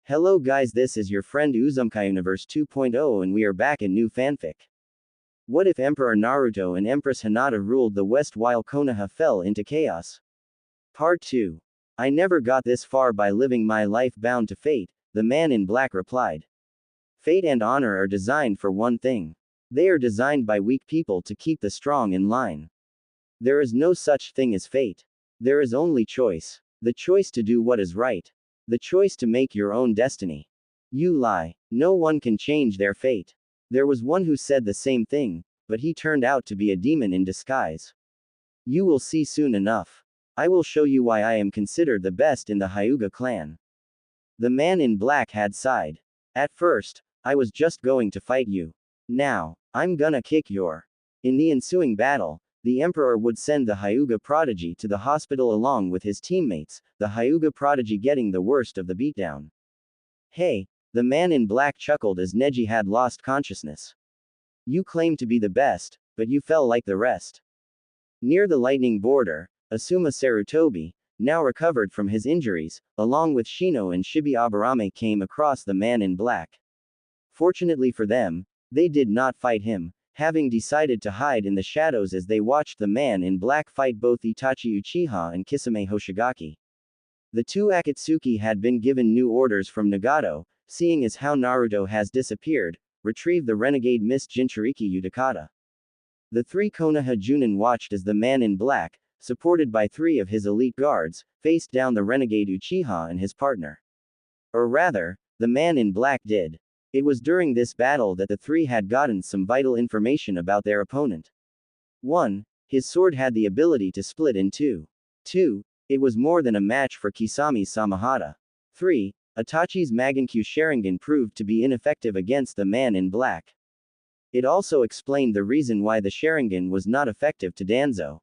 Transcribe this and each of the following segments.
Hello guys, this is your friend Uzumkai Universe 2.0 and we are back in new fanfic. What if Emperor Naruto and Empress Hinata ruled the West while Konoha fell into chaos? Part 2. I never got this far by living my life bound to fate, the man in black replied. Fate and honor are designed for one thing. They are designed by weak people to keep the strong in line. There is no such thing as fate. There is only choice. The choice to do what is right. The choice to make your own destiny. You lie. No one can change their fate. There was one who said the same thing, but he turned out to be a demon in disguise. You will see soon enough. I will show you why I am considered the best in the Hyuga clan. The man in black had sighed. At first, I was just going to fight you. Now, I'm gonna kick your. In the ensuing battle, the Emperor would send the Hyuga prodigy to the hospital along with his teammates, the Hyuga prodigy getting the worst of the beatdown. Hey, the man in black chuckled as Neji had lost consciousness. You claim to be the best, but you fell like the rest. Near the lightning border, Asuma Sarutobi, now recovered from his injuries, along with Shino and Shibi Aburame came across the man in black. Fortunately for them, they did not fight him, having decided to hide in the shadows as they watched the man in black fight both Itachi Uchiha and Kisame Hoshigaki. The two Akatsuki had been given new orders from Nagato, seeing as how Naruto has disappeared, retrieve the renegade Mist Jinchuriki Utakata. The three Konoha Junin watched as the man in black, supported by three of his elite guards, faced down the renegade Uchiha and his partner. Or rather, the man in black did. It was during this battle that the three had gotten some vital information about their opponent. 1. His sword had the ability to split in two. 2. It was more than a match for Kisami's Samahata. 3. Itachi's Magankyu Sharingan proved to be ineffective against the man in black. It also explained the reason why the Sharingan was not effective to Danzo.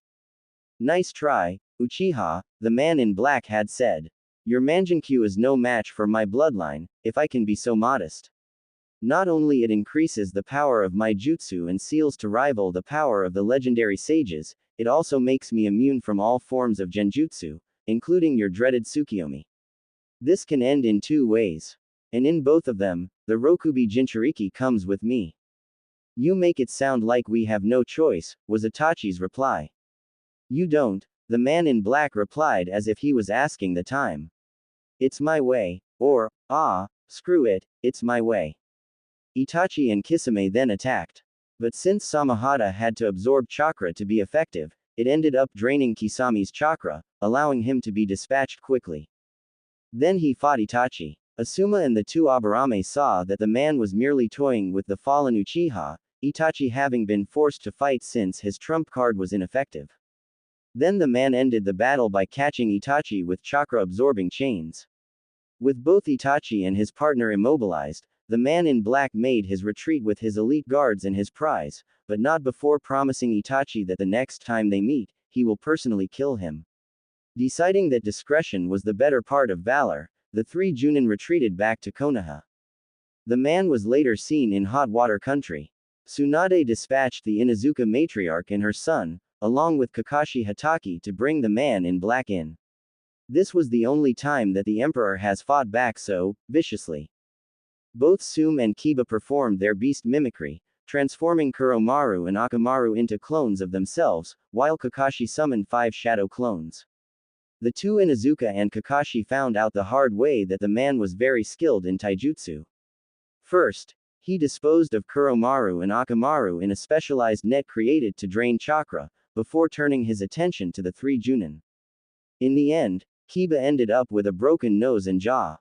Nice try, Uchiha, the man in black had said. Your Mangenkyu is no match for my bloodline, if I can be so modest. Not only it increases the power of my jutsu and seals to rival the power of the legendary sages, it also makes me immune from all forms of genjutsu, including your dreaded Tsukiyomi. This can end in two ways. And in both of them, the Rokubi Jinchuriki comes with me. You make it sound like we have no choice, was Itachi's reply. You don't, the man in black replied as if he was asking the time. It's my way, or, screw it, it's my way. Itachi and Kisame then attacked. But since Samahata had to absorb chakra to be effective, it ended up draining Kisami's chakra, allowing him to be dispatched quickly. Then he fought Itachi. Asuma and the two Aburame saw that the man was merely toying with the fallen Uchiha, Itachi having been forced to fight since his trump card was ineffective. Then the man ended the battle by catching Itachi with chakra-absorbing chains. With both Itachi and his partner immobilized, the man in black made his retreat with his elite guards and his prize, but not before promising Itachi that the next time they meet, he will personally kill him. Deciding that discretion was the better part of valor, the three Junin retreated back to Konoha. The man was later seen in hot water country. Tsunade dispatched the Inuzuka matriarch and her son, along with Kakashi Hatake to bring the man in black in. This was the only time that the emperor has fought back so viciously. Both Sume and Kiba performed their beast mimicry, transforming Kuromaru and Akamaru into clones of themselves, while Kakashi summoned 5 shadow clones. The two Inuzuka and Kakashi found out the hard way that the man was very skilled in taijutsu. First, he disposed of Kuromaru and Akamaru in a specialized net created to drain chakra, before turning his attention to the three Junin. In the end, Kiba ended up with a broken nose and jaw.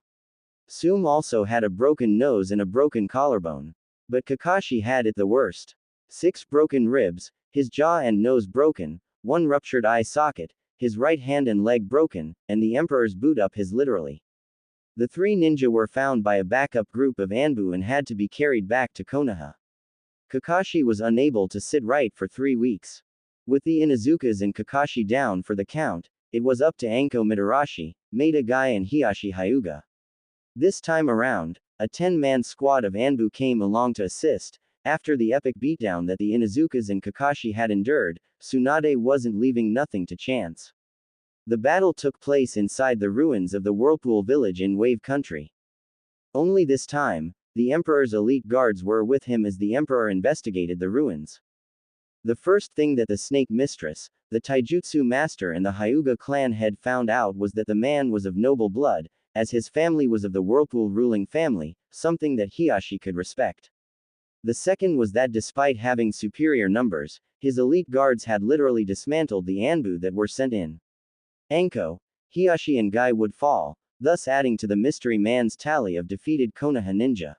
Sume also had a broken nose and a broken collarbone. But Kakashi had it the worst. 6 broken ribs, his jaw and nose broken, 1 ruptured eye socket, his right hand and leg broken, and the emperor's boot up his literally. The 3 ninja were found by a backup group of Anbu and had to be carried back to Konoha. Kakashi was unable to sit right for 3 weeks. With the Inuzukas and Kakashi down for the count, it was up to Anko Mitarashi, Maida Gai and Hiashi Hyuga. This time around, a 10-man squad of Anbu came along to assist. After the epic beatdown that the Inuzukas and Kakashi had endured, Tsunade wasn't leaving nothing to chance. The battle took place inside the ruins of the Whirlpool village in Wave Country. Only this time, the emperor's elite guards were with him as the emperor investigated the ruins. The first thing that the snake mistress, the taijutsu master and the Hyuga clan head found out was that the man was of noble blood, as his family was of the Whirlpool ruling family, something that Hiashi could respect. The second was that despite having superior numbers, his elite guards had literally dismantled the Anbu that were sent in. Anko, Hiashi and Guy would fall, thus adding to the mystery man's tally of defeated Konoha ninja.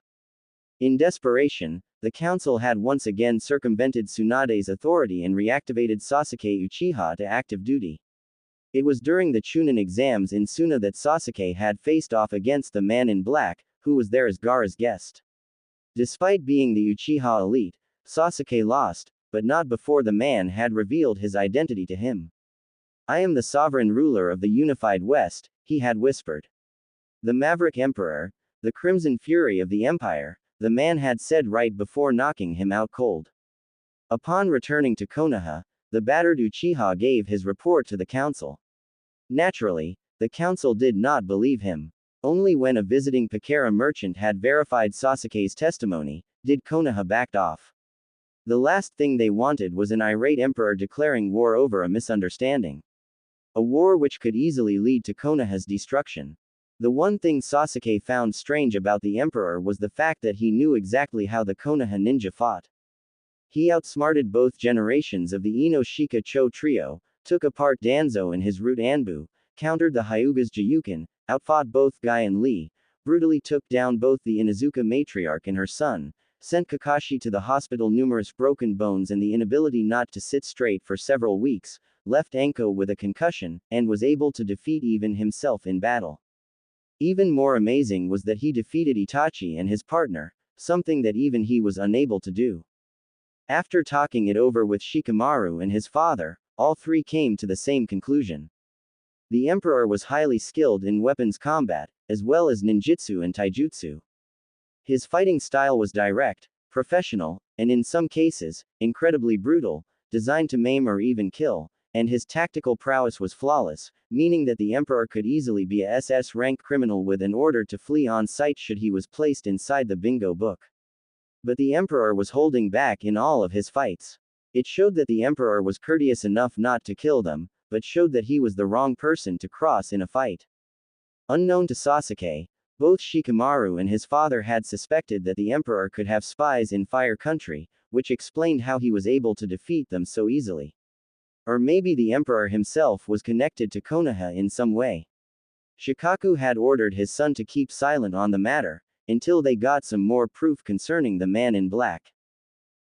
In desperation, the council had once again circumvented Tsunade's authority and reactivated Sasuke Uchiha to active duty. It was during the Chunin exams in Suna that Sasuke had faced off against the man in black, who was there as Gaara's guest. Despite being the Uchiha elite, Sasuke lost, but not before the man had revealed his identity to him. "I am the sovereign ruler of the unified West," he had whispered. "The Maverick Emperor, the Crimson Fury of the Empire," the man had said right before knocking him out cold. Upon returning to Konoha, the battered Uchiha gave his report to the council. Naturally, the council did not believe him. Only when a visiting Pakara merchant had verified Sasuke's testimony, did Konoha backed off. The last thing they wanted was an irate emperor declaring war over a misunderstanding. A war which could easily lead to Konoha's destruction. The one thing Sasuke found strange about the emperor was the fact that he knew exactly how the Konoha ninja fought. He outsmarted both generations of the Ino Shika Cho trio, took apart Danzo and his root Anbu, countered the Hyuga's Jiyuken, outfought both Guy and Lee, brutally took down both the Inuzuka matriarch and her son, sent Kakashi to the hospital numerous broken bones and the inability not to sit straight for several weeks, left Anko with a concussion, and was able to defeat even himself in battle. Even more amazing was that he defeated Itachi and his partner, something that even he was unable to do. After talking it over with Shikamaru and his father, all three came to the same conclusion. The emperor was highly skilled in weapons combat, as well as ninjutsu and taijutsu. His fighting style was direct, professional, and in some cases, incredibly brutal, designed to maim or even kill, and his tactical prowess was flawless, meaning that the emperor could easily be a SS-rank criminal with an order to flee on sight should he was placed inside the bingo book. But the emperor was holding back in all of his fights. It showed that the emperor was courteous enough not to kill them, but showed that he was the wrong person to cross in a fight. Unknown to Sasuke, both Shikamaru and his father had suspected that the emperor could have spies in Fire Country, which explained how he was able to defeat them so easily. Or maybe the emperor himself was connected to Konoha in some way. Shikaku had ordered his son to keep silent on the matter, until they got some more proof concerning the man in black.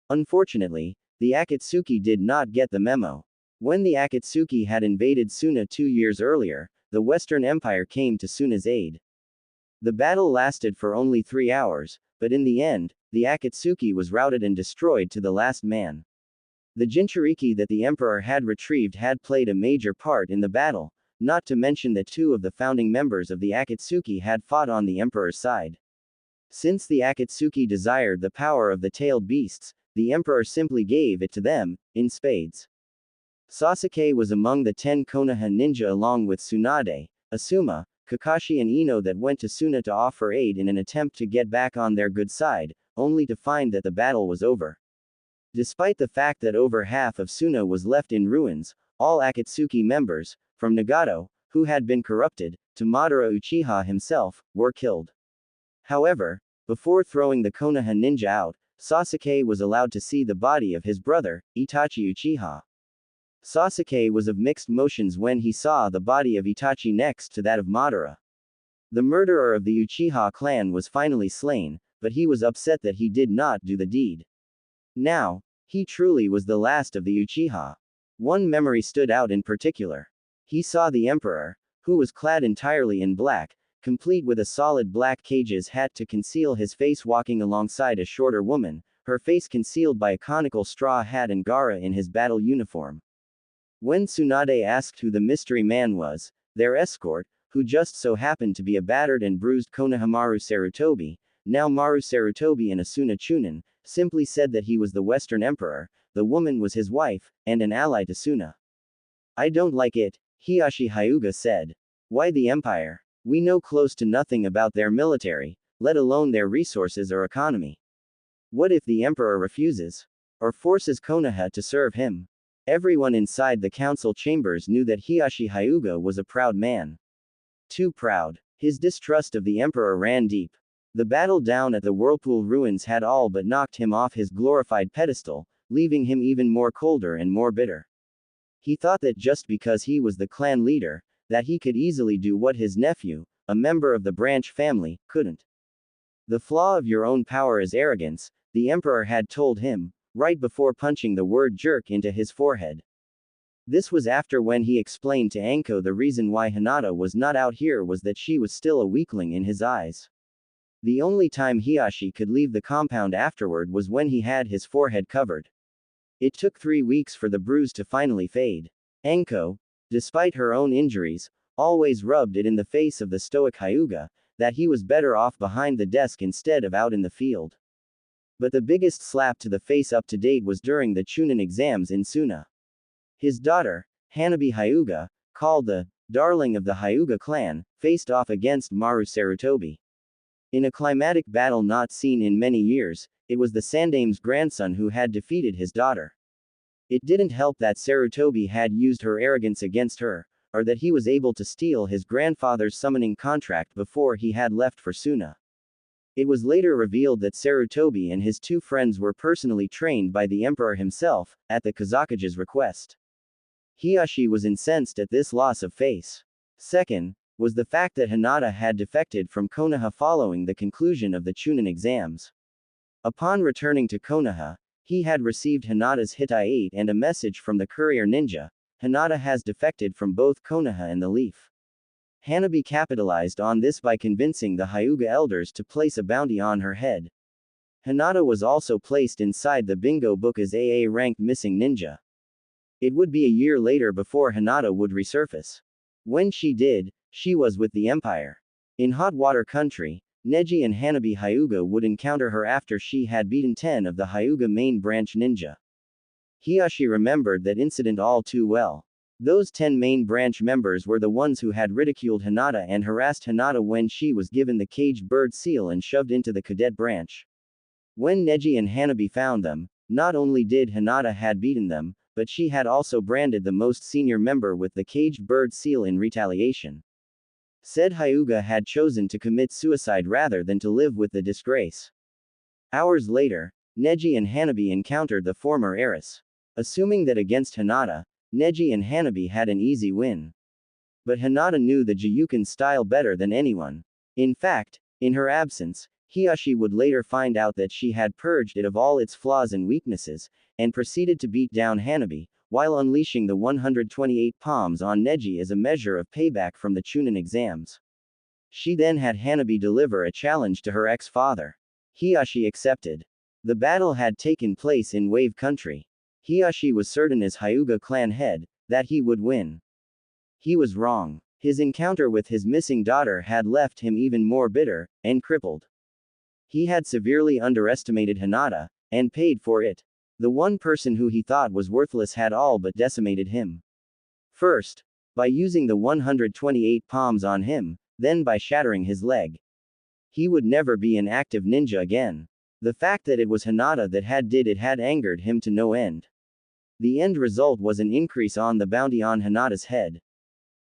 Unfortunately, the Akatsuki did not get the memo. When the Akatsuki had invaded Suna 2 years earlier, the Western Empire came to Suna's aid. The battle lasted for only 3 hours, but in the end, the Akatsuki was routed and destroyed to the last man. The Jinchuriki that the emperor had retrieved had played a major part in the battle, not to mention that 2 of the founding members of the Akatsuki had fought on the emperor's side. Since the Akatsuki desired the power of the tailed beasts, the emperor simply gave it to them, in spades. Sasuke was among the 10 Konoha ninja along with Tsunade, Asuma, Kakashi and Ino that went to Suna to offer aid in an attempt to get back on their good side, only to find that the battle was over. Despite the fact that over half of Suna was left in ruins, all Akatsuki members, from Nagato, who had been corrupted, to Madara Uchiha himself, were killed. However, before throwing the Konoha ninja out, Sasuke was allowed to see the body of his brother, Itachi Uchiha. Sasuke was of mixed emotions when he saw the body of Itachi next to that of Madara. The murderer of the Uchiha clan was finally slain, but he was upset that he did not do the deed. Now, he truly was the last of the Uchiha. One memory stood out in particular. He saw the emperor, who was clad entirely in black, complete with a solid black cage's hat to conceal his face, walking alongside a shorter woman, her face concealed by a conical straw hat, and Gaara in his battle uniform. When Tsunade asked who the mystery man was, their escort, who just so happened to be a battered and bruised Konohamaru Sarutobi, now Maru Sarutobi and Asuna Chunin, simply said that he was the Western Emperor, the woman was his wife, and an ally to Suna. "I don't like it," Hiashi Hyuga said. "Why the Empire? We know close to nothing about their military, let alone their resources or economy. What if the emperor refuses? Or forces Konoha to serve him? Everyone inside the council chambers knew that Hiashi Hyuga was a proud man. Too proud. His distrust of the emperor ran deep. The battle down at the Whirlpool ruins had all but knocked him off his glorified pedestal, leaving him even more colder and more bitter. He thought that just because he was the clan leader, that he could easily do what his nephew, a member of the branch family, couldn't. The flaw of your own power is arrogance, the emperor had told him, right before punching the word jerk into his forehead. This was after when he explained to Anko the reason why Hinata was not out here was that she was still a weakling in his eyes. The only time Hiashi could leave the compound afterward was when he had his forehead covered. It took 3 weeks for the bruise to finally fade. Anko, despite her own injuries, always rubbed it in the face of the stoic Hyuga, that he was better off behind the desk instead of out in the field. But the biggest slap to the face up to date was during the Chunin exams in Suna. His daughter, Hanabi Hyuga, called the darling of the Hyuga clan, faced off against Maru Sarutobi. In a climatic battle not seen in many years, it was the Sandame's grandson who had defeated his daughter. It didn't help that Sarutobi had used her arrogance against her, or that he was able to steal his grandfather's summoning contract before he had left for Suna. It was later revealed that Sarutobi and his 2 friends were personally trained by the emperor himself, at the Kazakuja's request. Hiashi was incensed at this loss of face. Second, was the fact that Hinata had defected from Konoha following the conclusion of the Chunin exams. Upon returning to Konoha, he had received Hinata's Hitai-8 and a message from the courier ninja. Hinata has defected from both Konoha and the Leaf. Hanabi capitalized on this by convincing the Hyuga elders to place a bounty on her head. Hinata was also placed inside the bingo book as AA-ranked missing ninja. It would be a year later before Hinata would resurface. When she did, she was with the Empire. In Hot Water Country, Neji and Hanabi Hyuga would encounter her after she had beaten 10 of the Hyuga main branch ninja. Hiashi remembered that incident all too well. Those 10 main branch members were the ones who had ridiculed Hinata and harassed Hinata when she was given the caged bird seal and shoved into the cadet branch. When Neji and Hanabi found them, not only did Hinata had beaten them, but she had also branded the most senior member with the caged bird seal in retaliation. Said Hyuga had chosen to commit suicide rather than to live with the disgrace. Hours later, Neji and Hanabi encountered the former heiress. Assuming that against Hinata, Neji and Hanabi had an easy win. But Hinata knew the Jiyuken style better than anyone. In fact, in her absence, Hiashi would later find out that she had purged it of all its flaws and weaknesses, and proceeded to beat down Hanabi, while unleashing the 128 palms on Neji as a measure of payback from the Chunin exams. She then had Hanabi deliver a challenge to her ex-father. Hiashi accepted. The battle had taken place in Wave Country. Hiashi was certain as Hyuga clan head, that he would win. He was wrong. His encounter with his missing daughter had left him even more bitter, and crippled. He had severely underestimated Hinata, and paid for it. The one person who he thought was worthless had all but decimated him. First, by using the 128 palms on him, then by shattering his leg. He would never be an active ninja again. The fact that it was Hinata that had did it had angered him to no end. The end result was an increase on the bounty on Hinata's head.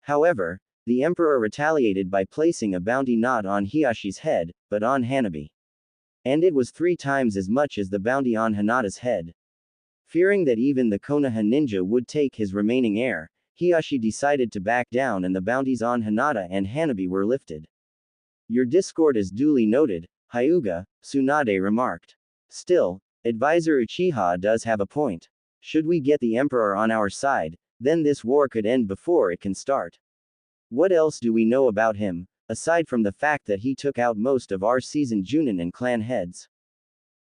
However, the emperor retaliated by placing a bounty not on Hiashi's head, but on Hanabi. And it was 3 times as much as the bounty on Hinata's head. Fearing that even the Konoha ninja would take his remaining heir, Hiashi decided to back down and the bounties on Hinata and Hanabi were lifted. Your discord is duly noted, Hyuga, Tsunade remarked. Still, advisor Uchiha does have a point. Should we get the emperor on our side, then this war could end before it can start. What else do we know about him, aside from the fact that he took out most of our seasoned Junin and clan heads?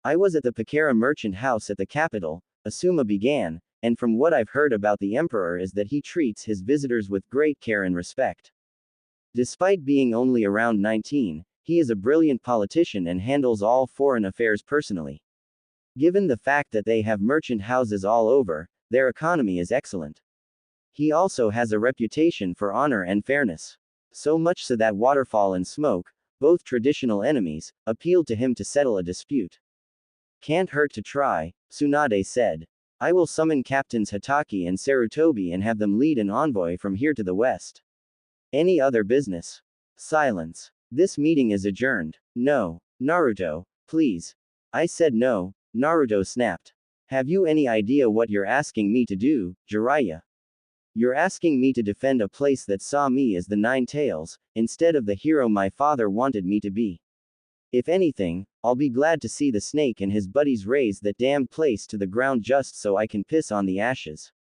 I was at the Pakara merchant house at the capital, Asuma began, and from what I've heard about the emperor is that he treats his visitors with great care and respect. Despite being only around 19, he is a brilliant politician and handles all foreign affairs personally. Given the fact that they have merchant houses all over, their economy is excellent. He also has a reputation for honor and fairness. So much so that Waterfall and Smoke, both traditional enemies, appealed to him to settle a dispute. Can't hurt to try, Tsunade said. I will summon Captains Hataki and Sarutobi and have them lead an envoy from here to the west. Any other business? Silence. This meeting is adjourned. No. Naruto, please. I said no, Naruto snapped. Have you any idea what you're asking me to do, Jiraiya? You're asking me to defend a place that saw me as the Nine Tails, instead of the hero my father wanted me to be. If anything, I'll be glad to see the snake and his buddies raze that damned place to the ground just so I can piss on the ashes.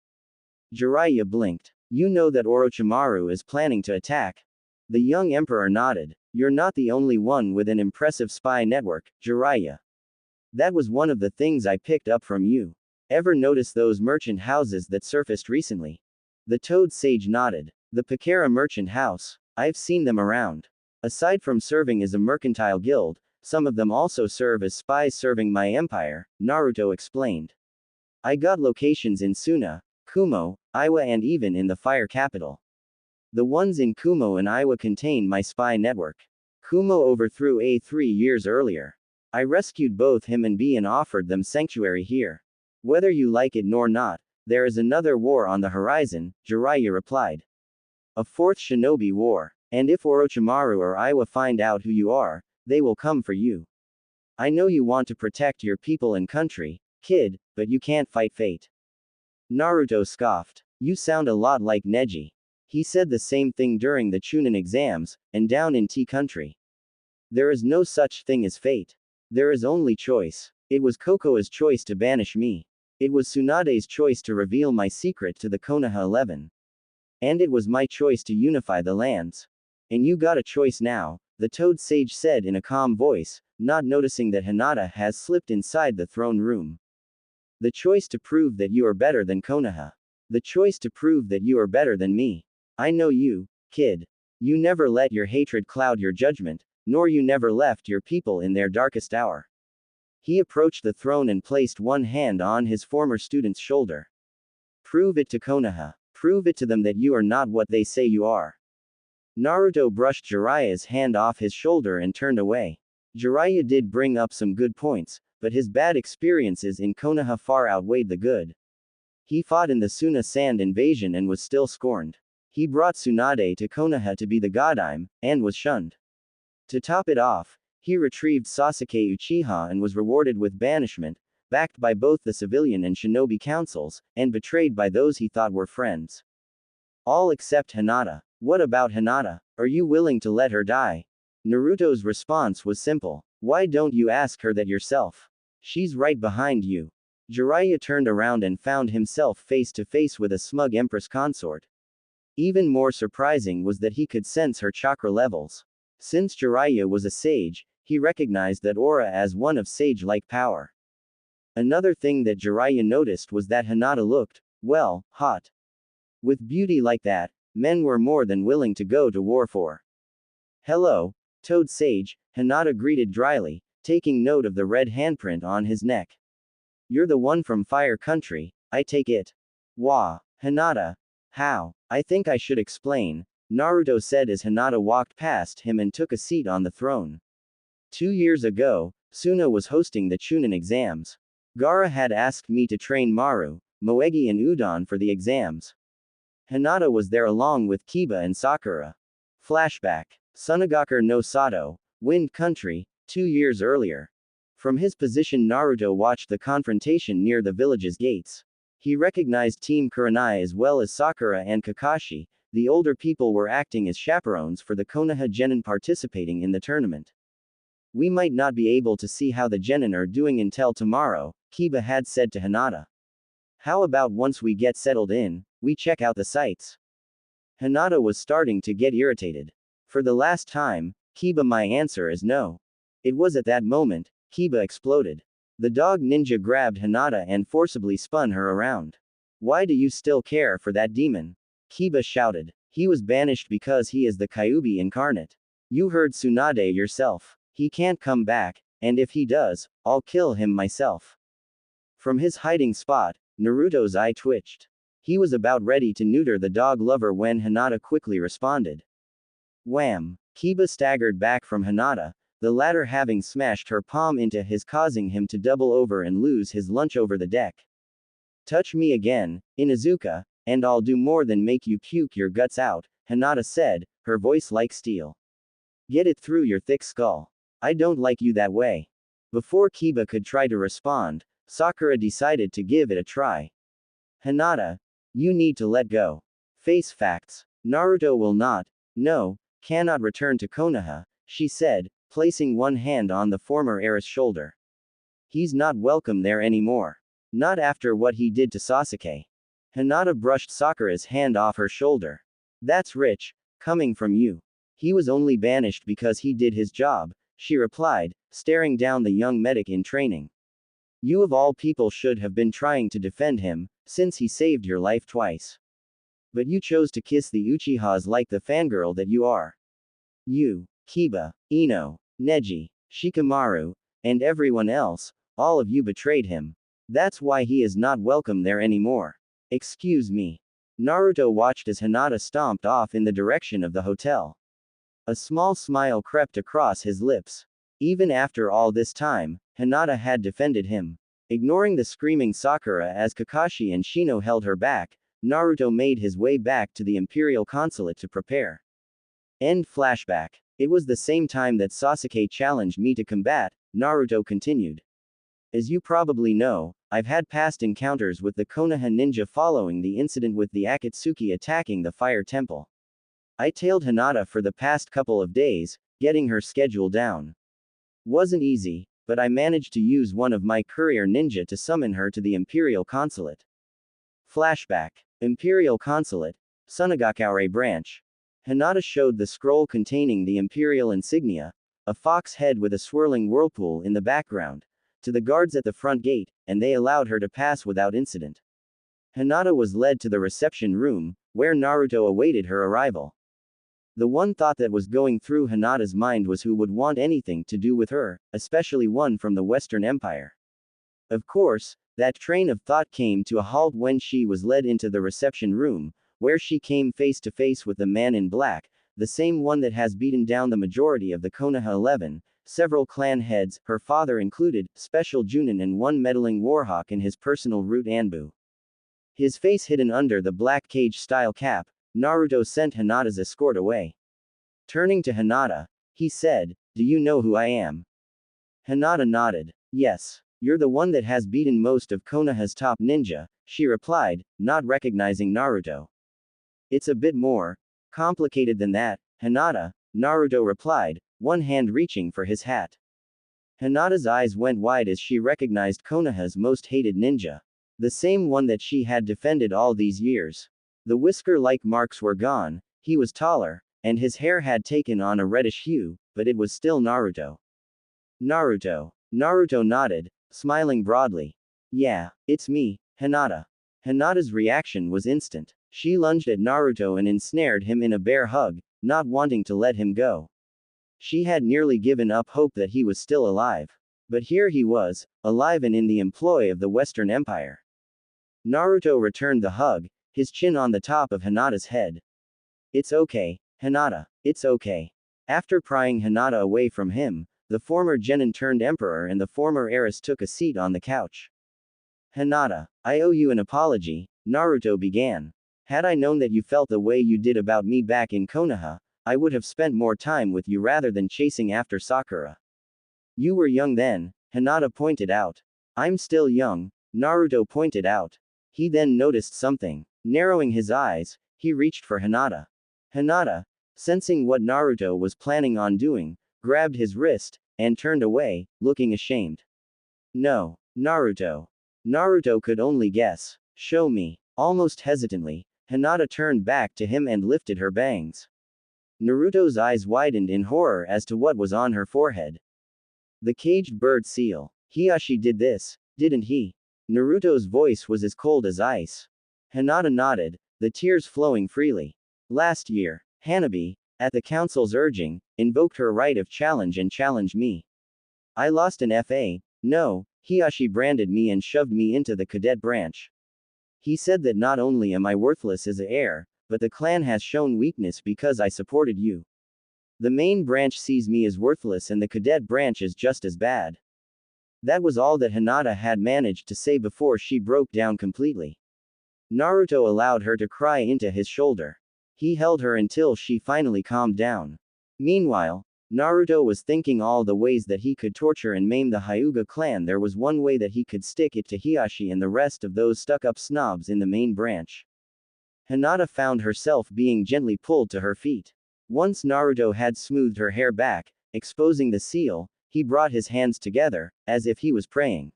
Jiraiya blinked. You know that Orochimaru is planning to attack. The young emperor nodded. You're not the only one with an impressive spy network, Jiraiya. That was one of the things I picked up from you. Ever notice those merchant houses that surfaced recently? The Toad Sage nodded. The Pakara Merchant House. I've seen them around. Aside from serving as a mercantile guild, some of them also serve as spies serving my empire, Naruto explained. I got locations in Suna, Kumo, Iwa and even in the fire capital. The ones in Kumo and Iwa contain my spy network. Kumo overthrew A 3 years earlier. I rescued both him and B and offered them sanctuary here. Whether you like it nor not, there is another war on the horizon, Jiraiya replied. A fourth shinobi war. And if Orochimaru or Iwa find out who you are, they will come for you. I know you want to protect your people and country, kid, but you can't fight fate. Naruto scoffed. You sound a lot like Neji. He said the same thing during the Chunin exams, and down in T country. There is no such thing as fate. There is only choice. It was Kokoa's choice to banish me. It was Tsunade's choice to reveal my secret to the Konoha 11. And it was my choice to unify the lands. And you got a choice now, the Toad Sage said in a calm voice, not noticing that Hinata has slipped inside the throne room. The choice to prove that you are better than Konoha. The choice to prove that you are better than me. I know you, kid. You never let your hatred cloud your judgment, nor you never left your people in their darkest hour. He approached the throne and placed one hand on his former student's shoulder. Prove it to Konoha. Prove it to them that you are not what they say you are. Naruto brushed Jiraiya's hand off his shoulder and turned away. Jiraiya did bring up some good points, but his bad experiences in Konoha far outweighed the good. He fought in the Suna Sand invasion and was still scorned. He brought Tsunade to Konoha to be the Godime, and was shunned. To top it off, he retrieved Sasuke Uchiha and was rewarded with banishment, backed by both the civilian and shinobi councils, and betrayed by those he thought were friends. All except Hinata. What about Hinata? Are you willing to let her die? Naruto's response was simple. Why don't you ask her that yourself? She's right behind you. Jiraiya turned around and found himself face to face with a smug Empress consort. Even more surprising was that he could sense her chakra levels. Since Jiraiya was a sage, he recognized that aura as one of sage-like power. Another thing that Jiraiya noticed was that Hinata looked, well, hot. With beauty like that, men were more than willing to go to war for. Hello, Toad Sage, Hinata greeted dryly, taking note of the red handprint on his neck. You're the one from Fire Country, I take it. Wah, Hinata. How? I think I should explain, Naruto said as Hinata walked past him and took a seat on the throne. 2 years ago, Suna was hosting the Chunin exams. Gaara had asked me to train Maru, Moegi and Udon for the exams. Hinata was there along with Kiba and Sakura. Flashback. Sunagakure no Sato, Wind Country, 2 years earlier. From his position Naruto watched the confrontation near the village's gates. He recognized Team Kurenai as well as Sakura and Kakashi. The older people were acting as chaperones for the Konoha genin participating in the tournament. We might not be able to see how the genin are doing until tomorrow, Kiba had said to Hinata. How about once we get settled in, we check out the sights? Hinata was starting to get irritated. For the last time, Kiba, my answer is no. It was at that moment, Kiba exploded. The dog ninja grabbed Hinata and forcibly spun her around. Why do you still care for that demon? Kiba shouted. He was banished because he is the Kyuubi incarnate. You heard Tsunade yourself. He can't come back, and if he does, I'll kill him myself. From his hiding spot, Naruto's eye twitched. He was about ready to neuter the dog lover when Hinata quickly responded. Wham! Kiba staggered back from Hinata, the latter having smashed her palm into his, causing him to double over and lose his lunch over the deck. Touch me again, Inuzuka, and I'll do more than make you puke your guts out, Hinata said, her voice like steel. Get it through your thick skull. I don't like you that way. Before Kiba could try to respond, Sakura decided to give it a try. Hinata, you need to let go. Face facts. Naruto will not, no, cannot return to Konoha, she said, placing one hand on the former heiress' shoulder. He's not welcome there anymore. Not after what he did to Sasuke. Hinata brushed Sakura's hand off her shoulder. That's rich, coming from you. He was only banished because he did his job, she replied, staring down the young medic in training. You of all people should have been trying to defend him, since he saved your life twice. But you chose to kiss the Uchihas like the fangirl that you are. You, Kiba, Ino, Neji, Shikamaru, and everyone else, all of you betrayed him. That's why he is not welcome there anymore. Excuse me. Naruto watched as Hinata stomped off in the direction of the hotel. A small smile crept across his lips. Even after all this time, Hinata had defended him. Ignoring the screaming Sakura as Kakashi and Shino held her back, Naruto made his way back to the Imperial Consulate to prepare. End flashback. It was the same time that Sasuke challenged me to combat, Naruto continued. As you probably know, I've had past encounters with the Konoha ninja following the incident with the Akatsuki attacking the fire temple. I tailed Hinata for the past couple of days, getting her schedule down. Wasn't easy, but I managed to use one of my courier ninja to summon her to the Imperial Consulate. Flashback. Imperial Consulate, Sunagakaure branch. Hinata showed the scroll containing the Imperial insignia, a fox head with a swirling whirlpool in the background, to the guards at the front gate, and they allowed her to pass without incident. Hinata was led to the reception room, where Naruto awaited her arrival. The one thought that was going through Hinata's mind was who would want anything to do with her, especially one from the Western Empire. Of course, that train of thought came to a halt when she was led into the reception room, where she came face to face with the man in black, the same one that has beaten down the majority of the Konoha 11, several clan heads, her father included, Special Junin and one meddling warhawk in his personal root Anbu. His face hidden under the black cage-style cap, Naruto sent Hinata's escort away. Turning to Hinata, he said, "Do you know who I am?" Hinata nodded. "Yes. You're the one that has beaten most of Konoha's top ninja," she replied, not recognizing Naruto. "It's a bit more complicated than that, Hinata," Naruto replied, one hand reaching for his hat. Hinata's eyes went wide as she recognized Konoha's most hated ninja. The same one that she had defended all these years. The whisker-like marks were gone, he was taller, and his hair had taken on a reddish hue, but it was still Naruto. Naruto. Naruto nodded, smiling broadly. "Yeah, it's me, Hinata." Hinata's reaction was instant. She lunged at Naruto and ensnared him in a bear hug, not wanting to let him go. She had nearly given up hope that he was still alive. But here he was, alive and in the employ of the Western Empire. Naruto returned the hug, his chin on the top of Hinata's head. "It's okay, Hinata. It's okay." After prying Hinata away from him, the former genin turned emperor and the former heiress took a seat on the couch. "Hinata, I owe you an apology," Naruto began. "Had I known that you felt the way you did about me back in Konoha, I would have spent more time with you rather than chasing after Sakura." "You were young then," Hinata pointed out. "I'm still young," Naruto pointed out. He then noticed something. Narrowing his eyes, he reached for Hinata. Hinata, sensing what Naruto was planning on doing, grabbed his wrist, and turned away, looking ashamed. "No, Naruto." Naruto could only guess. "Show me." Almost hesitantly, Hinata turned back to him and lifted her bangs. Naruto's eyes widened in horror as to what was on her forehead. The caged bird seal. Hiashi did this, didn't he? Naruto's voice was as cold as ice. Hinata nodded, the tears flowing freely. "Last year, Hanabi, at the council's urging, invoked her right of challenge and challenged me. I lost an FA. No, Hiashi branded me and shoved me into the cadet branch. He said that not only am I worthless as a heir, but the clan has shown weakness because I supported you. The main branch sees me as worthless and the cadet branch is just as bad. That was all that Hinata had managed to say before she broke down completely. Naruto allowed her to cry into his shoulder. He held her until she finally calmed down. Meanwhile, Naruto was thinking all the ways that he could torture and maim the Hyuga clan. There was one way that he could stick it to Hiashi and the rest of those stuck-up snobs in the main branch. Hinata found herself being gently pulled to her feet. Once Naruto had smoothed her hair back, exposing the seal, he brought his hands together, as if he was praying.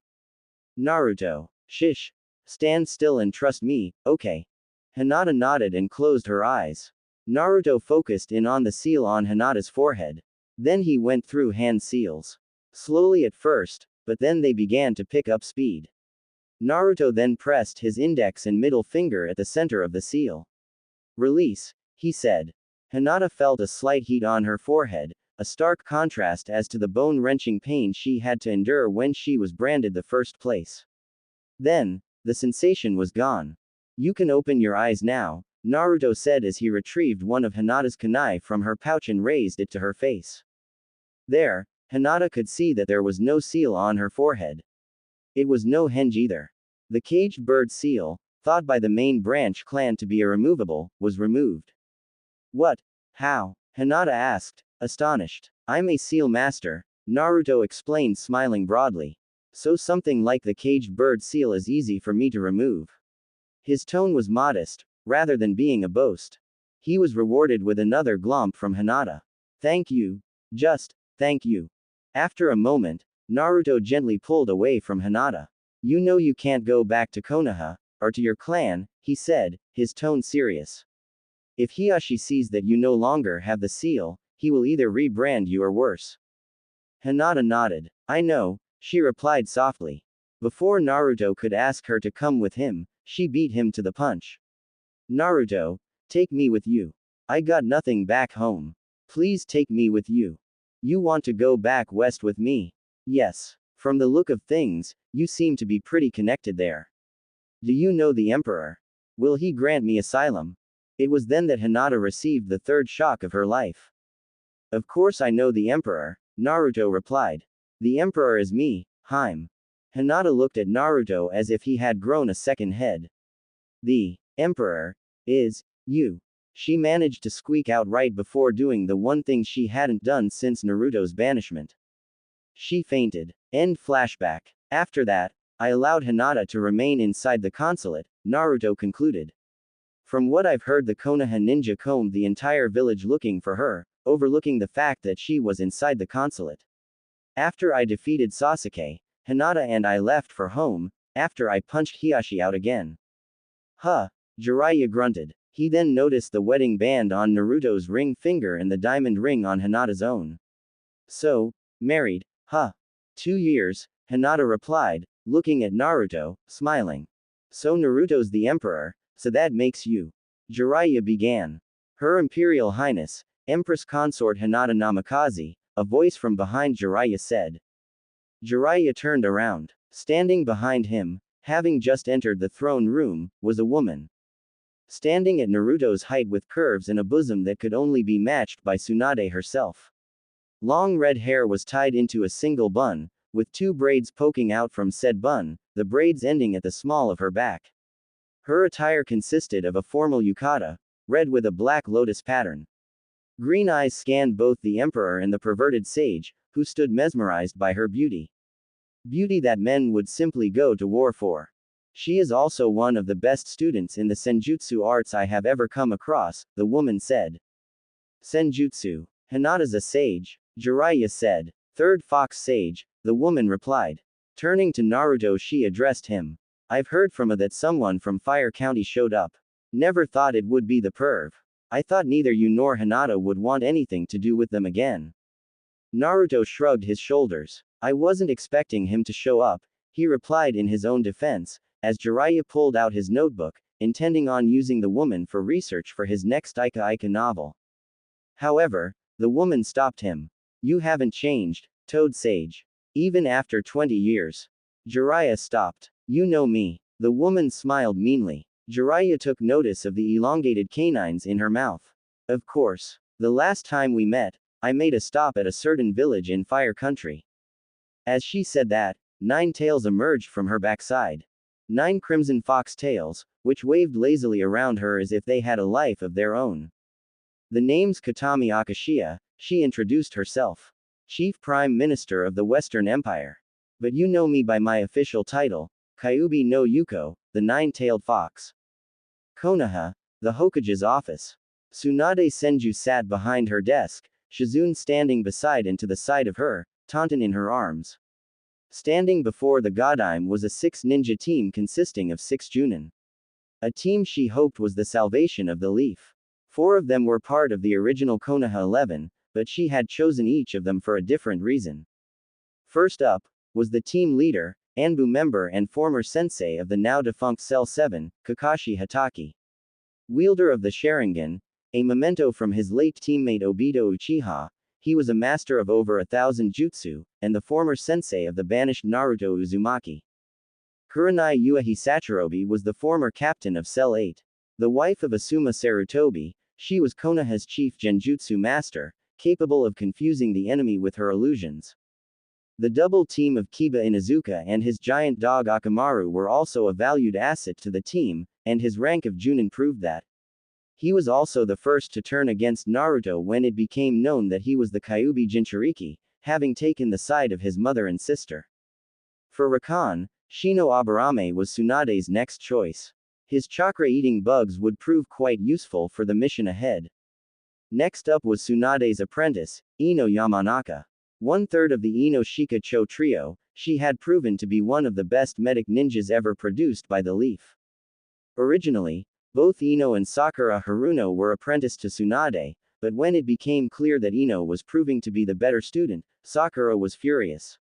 Naruto. Shish. Stand still and trust me, okay? Hinata nodded and closed her eyes. Naruto focused in on the seal on Hinata's forehead. Then he went through hand seals. Slowly at first, but then they began to pick up speed. Naruto then pressed his index and middle finger at the center of the seal. Release, he said. Hinata felt a slight heat on her forehead, a stark contrast as to the bone-wrenching pain she had to endure when she was branded the first place. Then, the sensation was gone. You can open your eyes now, Naruto said as he retrieved one of Hinata's kunai from her pouch and raised it to her face. There, Hinata could see that there was no seal on her forehead. It was no henge either. The caged bird seal, thought by the main branch clan to be irremovable, was removed. What? How? Hinata asked, astonished. I'm a seal master, Naruto explained, smiling broadly. So something like the caged bird seal is easy for me to remove. His tone was modest, rather than being a boast. He was rewarded with another glomp from Hinata. Thank you. Just, thank you. After a moment, Naruto gently pulled away from Hinata. You know you can't go back to Konoha, or to your clan, he said, his tone serious. If Hiashi sees that you no longer have the seal, he will either rebrand you or worse. Hinata nodded. I know, she replied softly. Before Naruto could ask her to come with him, she beat him to the punch. Naruto, take me with you. I got nothing back home. Please take me with you. You want to go back west with me? Yes. From the look of things, you seem to be pretty connected there. Do you know the Emperor? Will he grant me asylum? It was then that Hinata received the third shock of her life. Of course I know the Emperor, Naruto replied. The Emperor is me, Haim. Hinata looked at Naruto as if he had grown a second head. The Emperor is you. She managed to squeak out right before doing the one thing she hadn't done since Naruto's banishment. She fainted. End flashback. After that, I allowed Hinata to remain inside the consulate, Naruto concluded. From what I've heard, the Konoha ninja combed the entire village looking for her, overlooking the fact that she was inside the consulate. After I defeated Sasuke, Hinata and I left for home, after I punched Hiashi out again. Huh, Jiraiya grunted. He then noticed the wedding band on Naruto's ring finger and the diamond ring on Hinata's own. So, married, huh? 2 years, Hinata replied, looking at Naruto, smiling. So Naruto's the emperor, so that makes you. Jiraiya began. Her Imperial Highness, Empress Consort Hinata Namikaze, a voice from behind Jiraiya said. Jiraiya turned around. Standing behind him, having just entered the throne room, was a woman. Standing at Naruto's height with curves and a bosom that could only be matched by Tsunade herself. Long red hair was tied into a single bun, with 2 braids poking out from said bun, the braids ending at the small of her back. Her attire consisted of a formal yukata, red with a black lotus pattern. Green eyes scanned both the emperor and the perverted sage, who stood mesmerized by her beauty. Beauty that men would simply go to war for. She is also one of the best students in the senjutsu arts I have ever come across, the woman said. Senjutsu. Hinata's a sage, Jiraiya said. 3rd Fox Sage, the woman replied. Turning to Naruto, she addressed him. I've heard from that someone from Fire County showed up. Never thought it would be the perv. I thought neither you nor Hinata would want anything to do with them again. Naruto shrugged his shoulders. I wasn't expecting him to show up, he replied in his own defense, as Jiraiya pulled out his notebook, intending on using the woman for research for his next Ika novel. However, the woman stopped him. You haven't changed, Toad Sage. Even after 20 years. Jiraiya stopped. You know me. The woman smiled meanly. Jiraiya took notice of the elongated canines in her mouth. Of course. The last time we met, I made a stop at a certain village in Fire Country. As she said that, 9 tails emerged from her backside. 9 crimson fox tails, which waved lazily around her as if they had a life of their own. The name's Katami Akashiya, she introduced herself. Chief Prime Minister of the Western Empire. But you know me by my official title, Kyuubi no Yuko, the 9-tailed fox. Konoha, the Hokage's office. Tsunade Senju sat behind her desk, Shizune standing beside and to the side of her, Taunton in her arms. Standing before the Godime was a 6 ninja team consisting of 6 Junin. A team she hoped was the salvation of the leaf. 4 of them were part of the original Konoha 11, but she had chosen each of them for a different reason. First up was the team leader, Anbu member and former sensei of the now defunct Cell 7, Kakashi Hatake. Wielder of the Sharingan, a memento from his late teammate Obito Uchiha, he was a master of over 1,000 jutsu, and the former sensei of the banished Naruto Uzumaki. Kurenai Uehi Sachirobe was the former captain of Cell 8. The wife of Asuma Sarutobi, she was Konoha's chief genjutsu master, capable of confusing the enemy with her illusions. The double team of Kiba Inuzuka and his giant dog Akamaru were also a valued asset to the team, and his rank of Junin proved that. He was also the first to turn against Naruto when it became known that he was the Kyuubi Jinchuriki, having taken the side of his mother and sister. For Rakan, Shino Aburame was Tsunade's next choice. His chakra-eating bugs would prove quite useful for the mission ahead. Next up was Tsunade's apprentice, Ino Yamanaka. 1/3 of the Ino Shika Cho trio, she had proven to be one of the best medic ninjas ever produced by the Leaf. Originally, both Ino and Sakura Haruno were apprenticed to Tsunade, but when it became clear that Ino was proving to be the better student, Sakura was furious.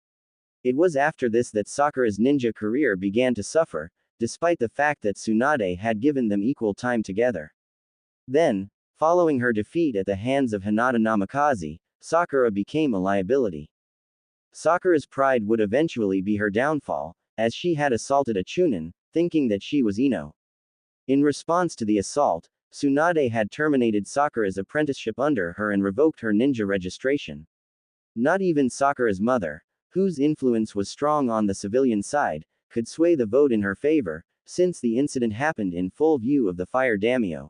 It was after this that Sakura's ninja career began to suffer, despite the fact that Tsunade had given them equal time together. Then, following her defeat at the hands of Hinata Namikaze, Sakura became a liability. Sakura's pride would eventually be her downfall, as she had assaulted a Chunin, thinking that she was Ino. In response to the assault, Tsunade had terminated Sakura's apprenticeship under her and revoked her ninja registration. Not even Sakura's mother, whose influence was strong on the civilian side, could sway the vote in her favor, since the incident happened in full view of the fire daimyo.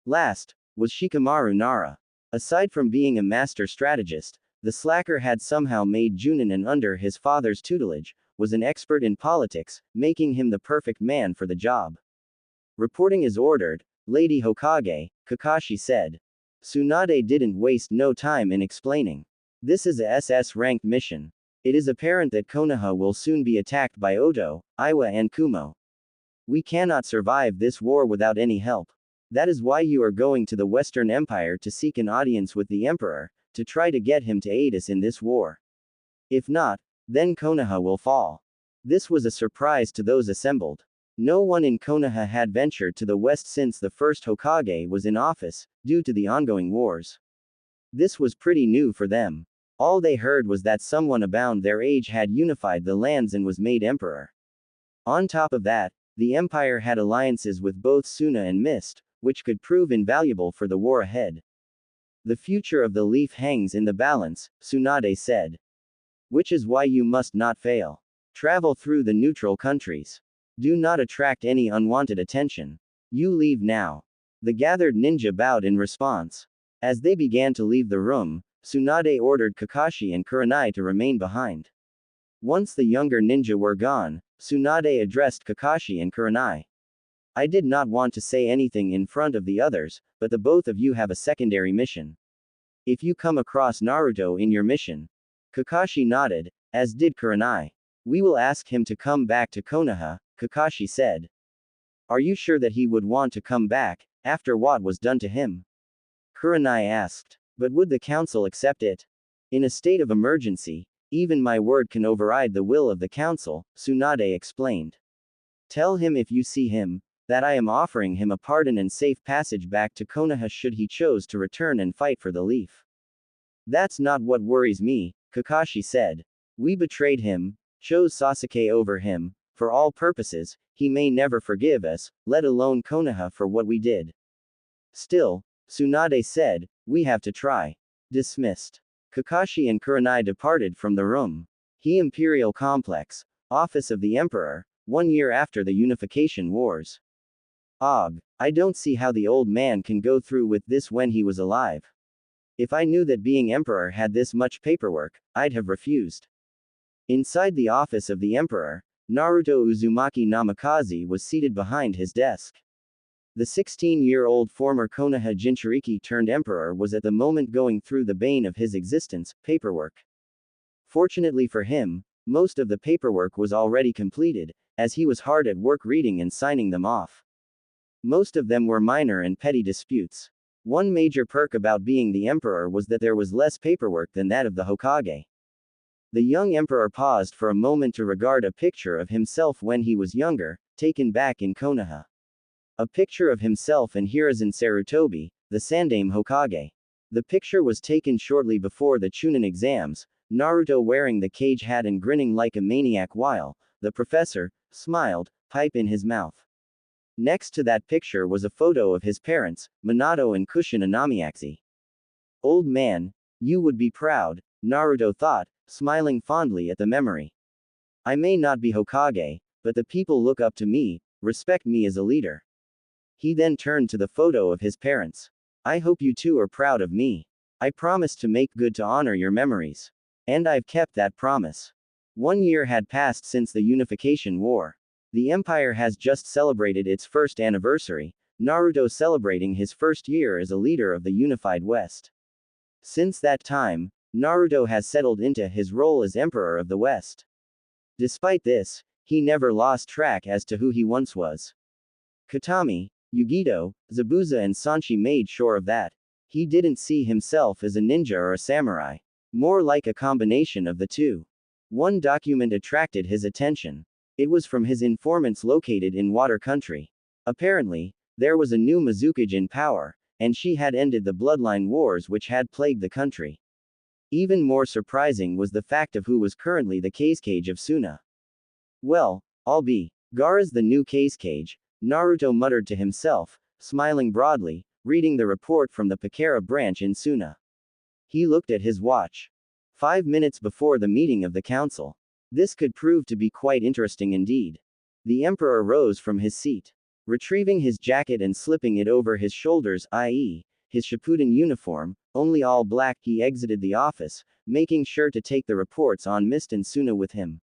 Last was Shikamaru Nara. Aside from being a master strategist, the slacker had somehow made Junin and under his father's tutelage, was an expert in politics, making him the perfect man for the job. Reporting as ordered, Lady Hokage, Kakashi said. Tsunade didn't waste no time in explaining. This is a SS-ranked mission. It is apparent that Konoha will soon be attacked by Oto, Iwa and Kumo. We cannot survive this war without any help. That is why you are going to the Western Empire to seek an audience with the Emperor, to try to get him to aid us in this war. If not, then Konoha will fall. This was a surprise to those assembled. No one in Konoha had ventured to the west since the first Hokage was in office, due to the ongoing wars. This was pretty new for them. All they heard was that someone about their age had unified the lands and was made emperor. On top of that, the empire had alliances with both Suna and Mist, which could prove invaluable for the war ahead. The future of the leaf hangs in the balance, Tsunade said. Which is why you must not fail. Travel through the neutral countries. Do not attract any unwanted attention. You leave now. The gathered ninja bowed in response. As they began to leave the room, Tsunade ordered Kakashi and Kurenai to remain behind. Once the younger ninja were gone, Tsunade addressed Kakashi and Kurenai. I did not want to say anything in front of the others, but the both of you have a secondary mission. If you come across Naruto in your mission. Kakashi nodded, as did Kurenai. We will ask him to come back to Konoha, Kakashi said. Are you sure that he would want to come back, after what was done to him? Kurenai asked. But would the council accept it? In a state of emergency, even my word can override the will of the council, Tsunade explained. Tell him if you see him, that I am offering him a pardon and safe passage back to Konoha should he choose to return and fight for the leaf. That's not what worries me, Kakashi said. We betrayed him, chose Sasuke over him, for all purposes, he may never forgive us, let alone Konoha for what we did. Still, Tsunade said, we have to try. Dismissed. Kakashi and Kurenai departed from the room. He Imperial Complex. Office of the Emperor, 1 year after the Unification Wars. Og. I don't see how the old man can go through with this when he was alive. If I knew that being emperor had this much paperwork, I'd have refused. Inside the office of the emperor, Naruto Uzumaki Namikaze was seated behind his desk. The 16-year-old former Konoha Jinchuriki turned emperor was at the moment going through the bane of his existence, paperwork. Fortunately for him, most of the paperwork was already completed, as he was hard at work reading and signing them off. Most of them were minor and petty disputes. One major perk about being the emperor was that there was less paperwork than that of the Hokage. The young emperor paused for a moment to regard a picture of himself when he was younger, taken back in Konoha. A picture of himself and Hiruzen Sarutobi, the Sandaime Hokage. The picture was taken shortly before the Chunin exams, Naruto wearing the cage hat and grinning like a maniac while the professor smiled, pipe in his mouth. Next to that picture was a photo of his parents, Minato and Kushin Anamiaxi. Old man, you would be proud, Naruto thought, smiling fondly at the memory. I may not be Hokage, but the people look up to me, respect me as a leader. He then turned to the photo of his parents. I hope you two are proud of me. I promised to make good to honor your memories. And I've kept that promise. 1 year had passed since the Unification War. The Empire has just celebrated its first anniversary, Naruto celebrating his first year as a leader of the unified West. Since that time, Naruto has settled into his role as Emperor of the West. Despite this, he never lost track as to who he once was. Katami, Yugito, Zabuza and Sanshi made sure of that. He didn't see himself as a ninja or a samurai. More like a combination of the two. One document attracted his attention. It was from his informants located in Water Country. Apparently, there was a new Mizukage in power, and she had ended the bloodline wars which had plagued the country. Even more surprising was the fact of who was currently the Kazekage of Suna. Well, I'll be Gaara's the new Kazekage, Naruto muttered to himself, smiling broadly, reading the report from the Pakara branch in Suna. He looked at his watch. 5 minutes before the meeting of the council. This could prove to be quite interesting indeed. The emperor rose from his seat. Retrieving his jacket and slipping it over his shoulders, i.e., his Shippuden uniform, only all black, he exited the office, making sure to take the reports on Mist and Suna with him.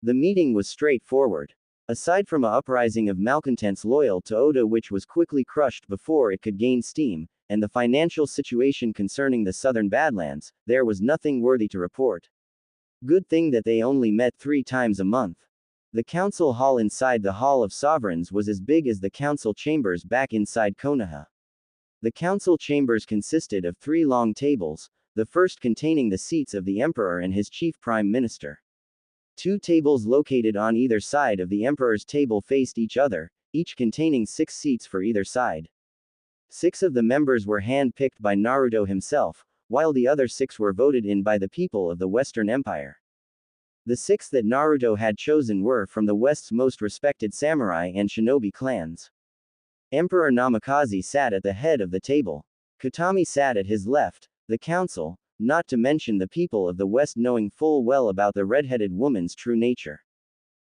The meeting was straightforward. Aside from a uprising of malcontents loyal to Oda which was quickly crushed before it could gain steam, and the financial situation concerning the southern Badlands, there was nothing worthy to report. Good thing that they only met 3 times a month. The council hall inside the Hall of Sovereigns was as big as the council chambers back inside Konoha. The council chambers consisted of 3 long tables, the first containing the seats of the emperor and his chief prime minister. 2 tables located on either side of the emperor's table faced each other, each containing 6 seats for either side. 6 of the members were hand-picked by Naruto himself, while the other 6 were voted in by the people of the Western Empire. The 6 that Naruto had chosen were from the West's most respected samurai and shinobi clans. Emperor Namikaze sat at the head of the table. Katami sat at his left, the council, not to mention the people of the West knowing full well about the red-headed woman's true nature.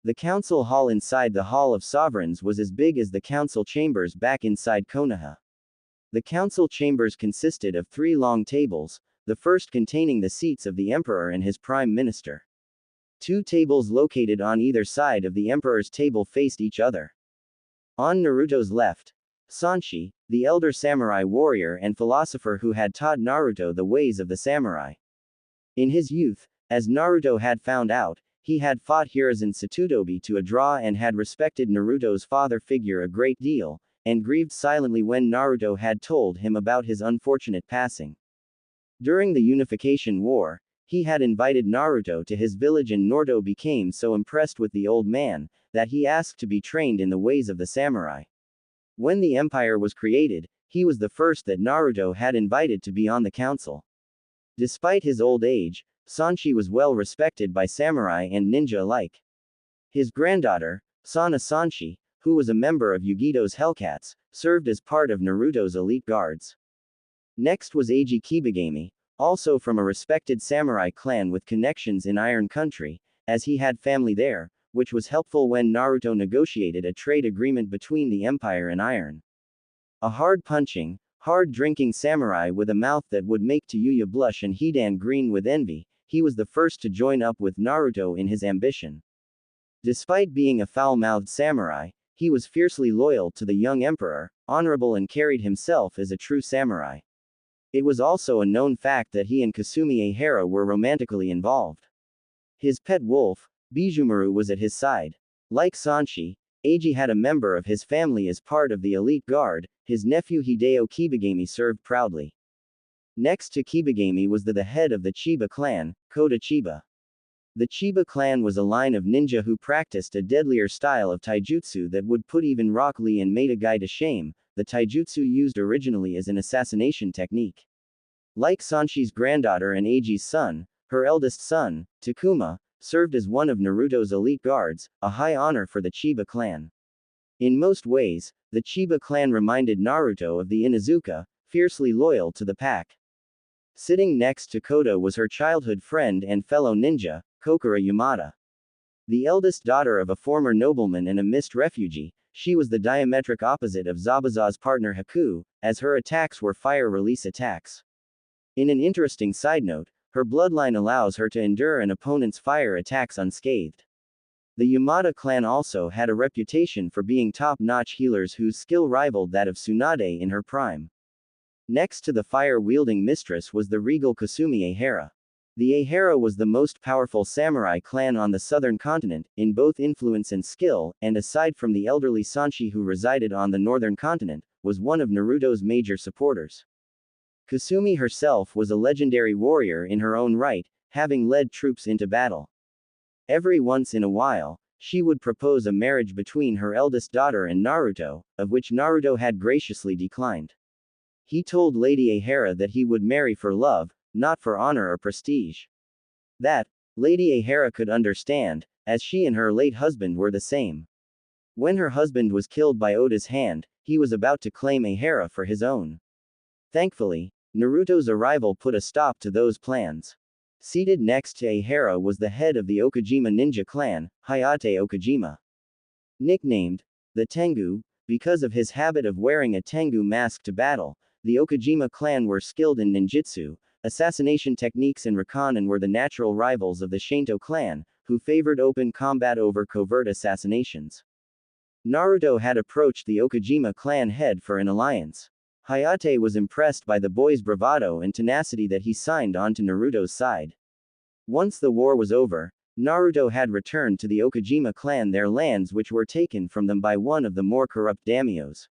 The council hall inside the Hall of Sovereigns was as big as the council chambers back inside Konoha. The council chambers consisted of 3 long tables, the first containing the seats of the emperor and his prime minister. 2 tables located on either side of the emperor's table faced each other. On Naruto's left, Sanshi, the elder samurai warrior and philosopher who had taught Naruto the ways of the samurai. In his youth, as Naruto had found out, he had fought Hiruzen Satutobi to a draw and had respected Naruto's father figure a great deal, and grieved silently when Naruto had told him about his unfortunate passing. During the Unification War, he had invited Naruto to his village and Naruto became so impressed with the old man, that he asked to be trained in the ways of the samurai. When the empire was created, he was the first that Naruto had invited to be on the council. Despite his old age, Sanshi was well respected by samurai and ninja alike. His granddaughter, Sana Sanshi, who was a member of Yugito's Hellcats, served as part of Naruto's elite guards. Next was Eiji Kibagami, also from a respected samurai clan with connections in Iron Country, as he had family there, which was helpful when Naruto negotiated a trade agreement between the Empire and Iron. A hard-punching, hard-drinking samurai with a mouth that would make Tayuya blush and Hidan green with envy, he was the first to join up with Naruto in his ambition. Despite being a foul-mouthed samurai, he was fiercely loyal to the young emperor, honorable and carried himself as a true samurai. It was also a known fact that he and Kasumi Ehara were romantically involved. His pet wolf, Bijumaru, was at his side. Like Sanshi, Eiji had a member of his family as part of the elite guard. His nephew Hideo Kibagami served proudly. Next to Kibagami was the head of the Chiba clan, Koda Chiba. The Chiba clan was a line of ninja who practiced a deadlier style of taijutsu that would put even Rock Lee and Maida Guy to shame, the taijutsu used originally as an assassination technique. Like Sanshi's granddaughter and Eiji's son, her eldest son, Takuma, served as one of Naruto's elite guards, a high honor for the Chiba clan. In most ways, the Chiba clan reminded Naruto of the Inuzuka, fiercely loyal to the pack. Sitting next to Koda was her childhood friend and fellow ninja, Kokura Yamada. The eldest daughter of a former nobleman and a mist refugee, she was the diametric opposite of Zabuza's partner Haku, as her attacks were fire release attacks. In an interesting side note, her bloodline allows her to endure an opponent's fire attacks unscathed. The Yamada clan also had a reputation for being top-notch healers whose skill rivaled that of Tsunade in her prime. Next to the fire-wielding mistress was the regal Kasumi Ehara. The Ehara was the most powerful samurai clan on the southern continent, in both influence and skill, and aside from the elderly Sanshi who resided on the northern continent, was one of Naruto's major supporters. Kasumi herself was a legendary warrior in her own right, having led troops into battle. Every once in a while, she would propose a marriage between her eldest daughter and Naruto, of which Naruto had graciously declined. He told Lady Ehara that he would marry for love, not for honor or prestige. That, Lady Ehara could understand, as she and her late husband were the same. When her husband was killed by Oda's hand, he was about to claim Ehara for his own. Thankfully, Naruto's arrival put a stop to those plans. Seated next to Ehara was the head of the Okajima ninja clan, Hayate Okajima. Nicknamed the Tengu, because of his habit of wearing a Tengu mask to battle, the Okajima clan were skilled in ninjutsu, assassination techniques and Rakan, and were the natural rivals of the Shinto clan, who favored open combat over covert assassinations. Naruto had approached the Okajima clan head for an alliance. Hayate was impressed by the boy's bravado and tenacity that he signed on to Naruto's side. Once the war was over, Naruto had returned to the Okajima clan their lands, which were taken from them by one of the more corrupt daimyos.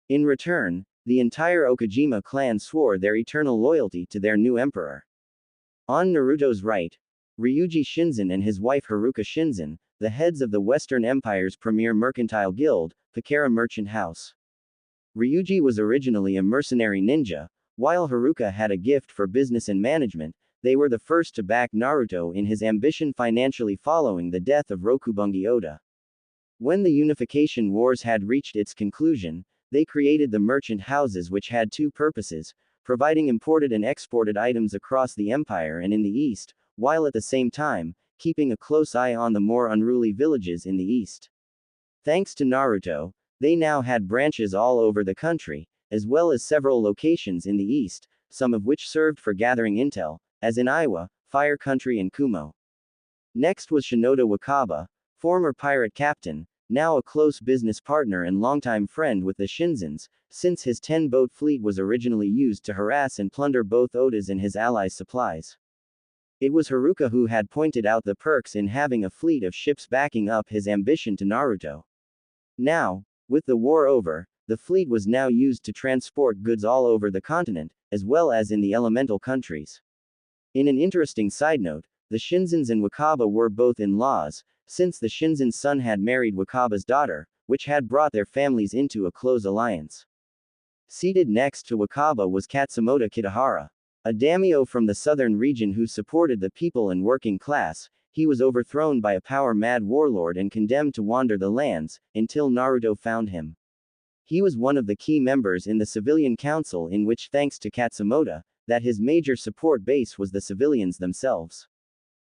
In return, the entire Okajima clan swore their eternal loyalty to their new emperor. On Naruto's right, Ryuji Shinzen and his wife Haruka Shinzen, the heads of the Western Empire's premier mercantile guild, Pakara Merchant House. Ryuji was originally a mercenary ninja, while Haruka had a gift for business and management. They were the first to back Naruto in his ambition financially following the death of Rokubungi Oda. When the unification wars had reached its conclusion, they created the merchant houses, which had two purposes: providing imported and exported items across the empire and in the east, while at the same time, keeping a close eye on the more unruly villages in the east. Thanks to Naruto, they now had branches all over the country, as well as several locations in the east, some of which served for gathering intel, as in Iwa, Fire Country and Kumo. Next was Shinoda Wakaba, former pirate captain, now a close business partner and longtime friend with the Shinzens, since his 10-boat fleet was originally used to harass and plunder both Oda's and his allies' supplies. It was Haruka who had pointed out the perks in having a fleet of ships backing up his ambition to Naruto. Now, with the war over, the fleet was now used to transport goods all over the continent, as well as in the elemental countries. In an interesting side note, the Shinzens and Wakaba were both in-laws, since the Shinzen's son had married Wakaba's daughter, which had brought their families into a close alliance. Seated next to Wakaba was Katsumoto Kitahara, a daimyo from the southern region who supported the people and working class. He was overthrown by a power-mad warlord and condemned to wander the lands, until Naruto found him. He was one of the key members in the civilian council in which, thanks to Katsumoto, that his major support base was the civilians themselves.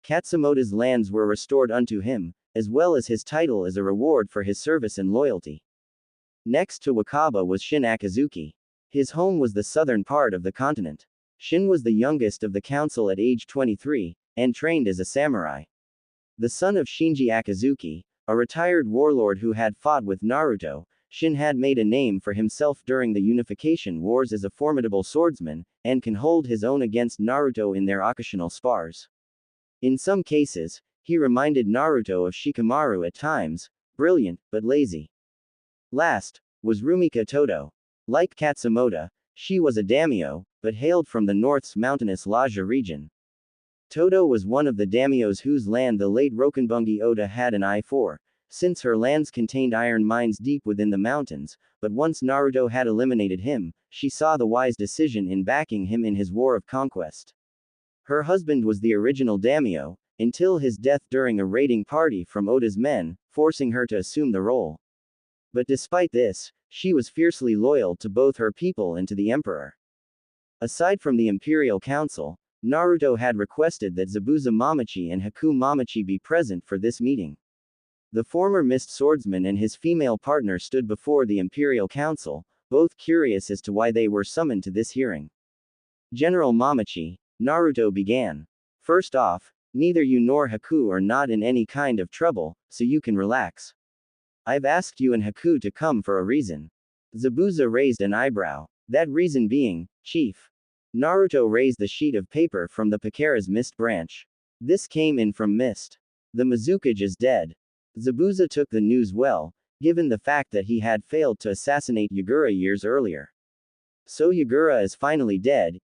Katsumoto's lands were restored unto him, as well as his title as a reward for his service and loyalty. Next to Wakaba was Shin Akazuki. His home was the southern part of the continent. Shin was the youngest of the council at age 23, and trained as a samurai. The son of Shinji Akazuki, a retired warlord who had fought with Naruto, Shin had made a name for himself during the Unification Wars as a formidable swordsman, and can hold his own against Naruto in their occasional spars. In some cases, he reminded Naruto of Shikamaru at times, brilliant, but lazy. Last, was Rumika Todo. Like Katsumoto, she was a daimyo, but hailed from the north's mountainous Lajja region. Todo was one of the daimyos whose land the late Rokenbungi Oda had an eye for, since her lands contained iron mines deep within the mountains, but once Naruto had eliminated him, she saw the wise decision in backing him in his war of conquest. Her husband was the original daimyo, until his death during a raiding party from Oda's men, forcing her to assume the role. But despite this, she was fiercely loyal to both her people and to the emperor. Aside from the Imperial Council, Naruto had requested that Zabuza Mamachi and Haku Mamachi be present for this meeting. The former mist swordsman and his female partner stood before the Imperial Council, both curious as to why they were summoned to this hearing. General Mamachi, Naruto began. First off, neither you nor Haku are not in any kind of trouble, so you can relax. I've asked you and Haku to come for a reason. Zabuza raised an eyebrow. That reason being, Chief. Naruto raised the sheet of paper from the Pakara's mist branch. This came in from mist. The Mizukage is dead. Zabuza took the news well, given the fact that he had failed to assassinate Yagura years earlier. So Yagura is finally dead,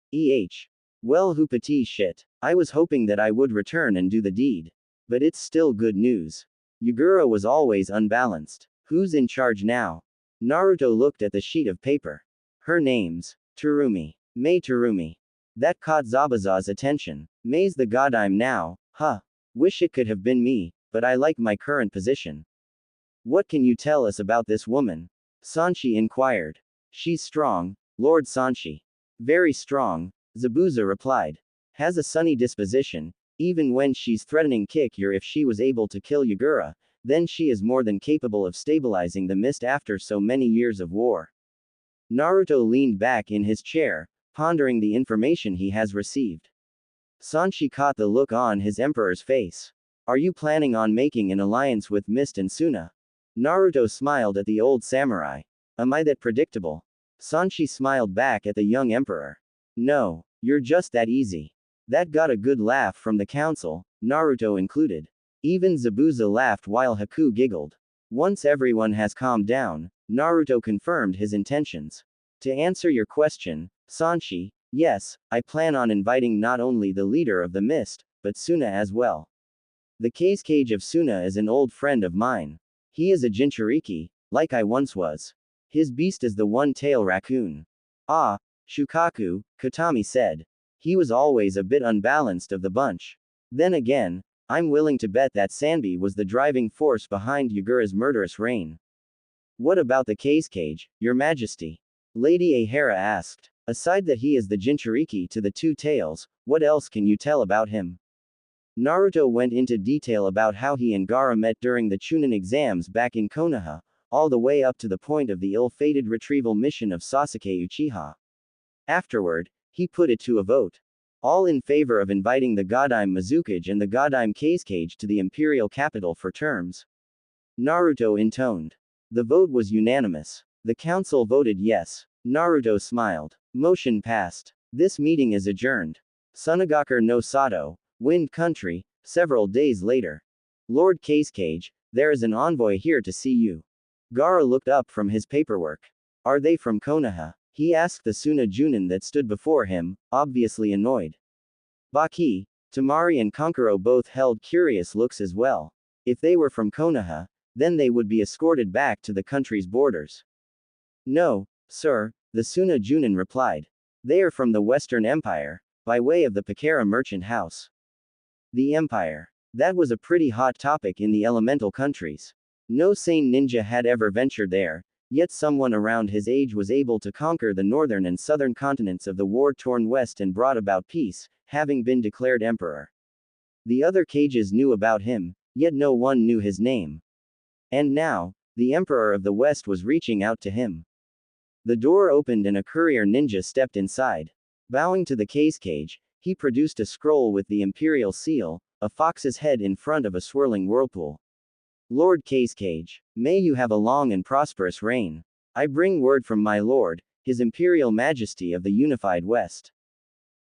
Well, hoopati shit. I was hoping that I would return and do the deed. But it's still good news. Yagura was always unbalanced. Who's in charge now? Naruto looked at the sheet of paper. Her name's Terumi. Mei Terumi. That caught Zabuza's attention. Mei's the godime now, huh? Wish it could have been me, but I like my current position. What can you tell us about this woman? Sanshi inquired. She's strong, Lord Sanshi. Very strong, Zabuza replied. Has a sunny disposition, even when she's threatening kick your if she was able to kill Yagura, then she is more than capable of stabilizing the mist after so many years of war. Naruto leaned back in his chair, pondering the information he has received. Sanshi caught the look on his emperor's face. Are you planning on making an alliance with Mist and Suna? Naruto smiled at the old samurai. Am I that predictable? Sanshi smiled back at the young emperor. No, you're just that easy. That got a good laugh from the council, Naruto included. Even Zabuza laughed while Haku giggled. Once everyone has calmed down, Naruto confirmed his intentions. To answer your question, Sanshi, yes, I plan on inviting not only the leader of the Mist, but Suna as well. The Kazekage of Suna is an old friend of mine. He is a Jinchuriki, like I once was. His beast is the one-tail raccoon. Ah, Shukaku, Katami said. He was always a bit unbalanced of the bunch. Then again, I'm willing to bet that Sanbi was the driving force behind Yagura's murderous reign. What about the Kazekage, Your Majesty? Lady Ahara asked. Aside that he is the Jinchuriki to the two tails, what else can you tell about him? Naruto went into detail about how he and Gaara met during the Chunin exams back in Konoha, all the way up to the point of the ill-fated retrieval mission of Sasuke Uchiha. Afterward, he put it to a vote. All in favor of inviting the Godime Mizukage and the Godime Kazekage to the imperial capital for terms. Naruto intoned. The vote was unanimous. The council voted yes. Naruto smiled. Motion passed. This meeting is adjourned. Sunagakure no Sato, Wind Country, several days later. Lord Kazekage, there is an envoy here to see you. Gaara looked up from his paperwork. Are they from Konoha? He asked the Suna Junin that stood before him, obviously annoyed. Baki, Tamari and Kankuro both held curious looks as well. If they were from Konoha, then they would be escorted back to the country's borders. No, sir, the Suna Junin replied. They are from the Western Empire, by way of the Pakara merchant house. The Empire. That was a pretty hot topic in the elemental countries. No sane ninja had ever ventured there, Yet someone around his age was able to conquer the northern and southern continents of the war-torn West and brought about peace, having been declared emperor. The other cages knew about him, yet no one knew his name. And now, the emperor of the West was reaching out to him. The door opened and a courier ninja stepped inside. Bowing to the cage, he produced a scroll with the imperial seal, a fox's head in front of a swirling whirlpool. Lord Cage, may you have a long and prosperous reign. I bring word from my lord, his imperial majesty of the unified West.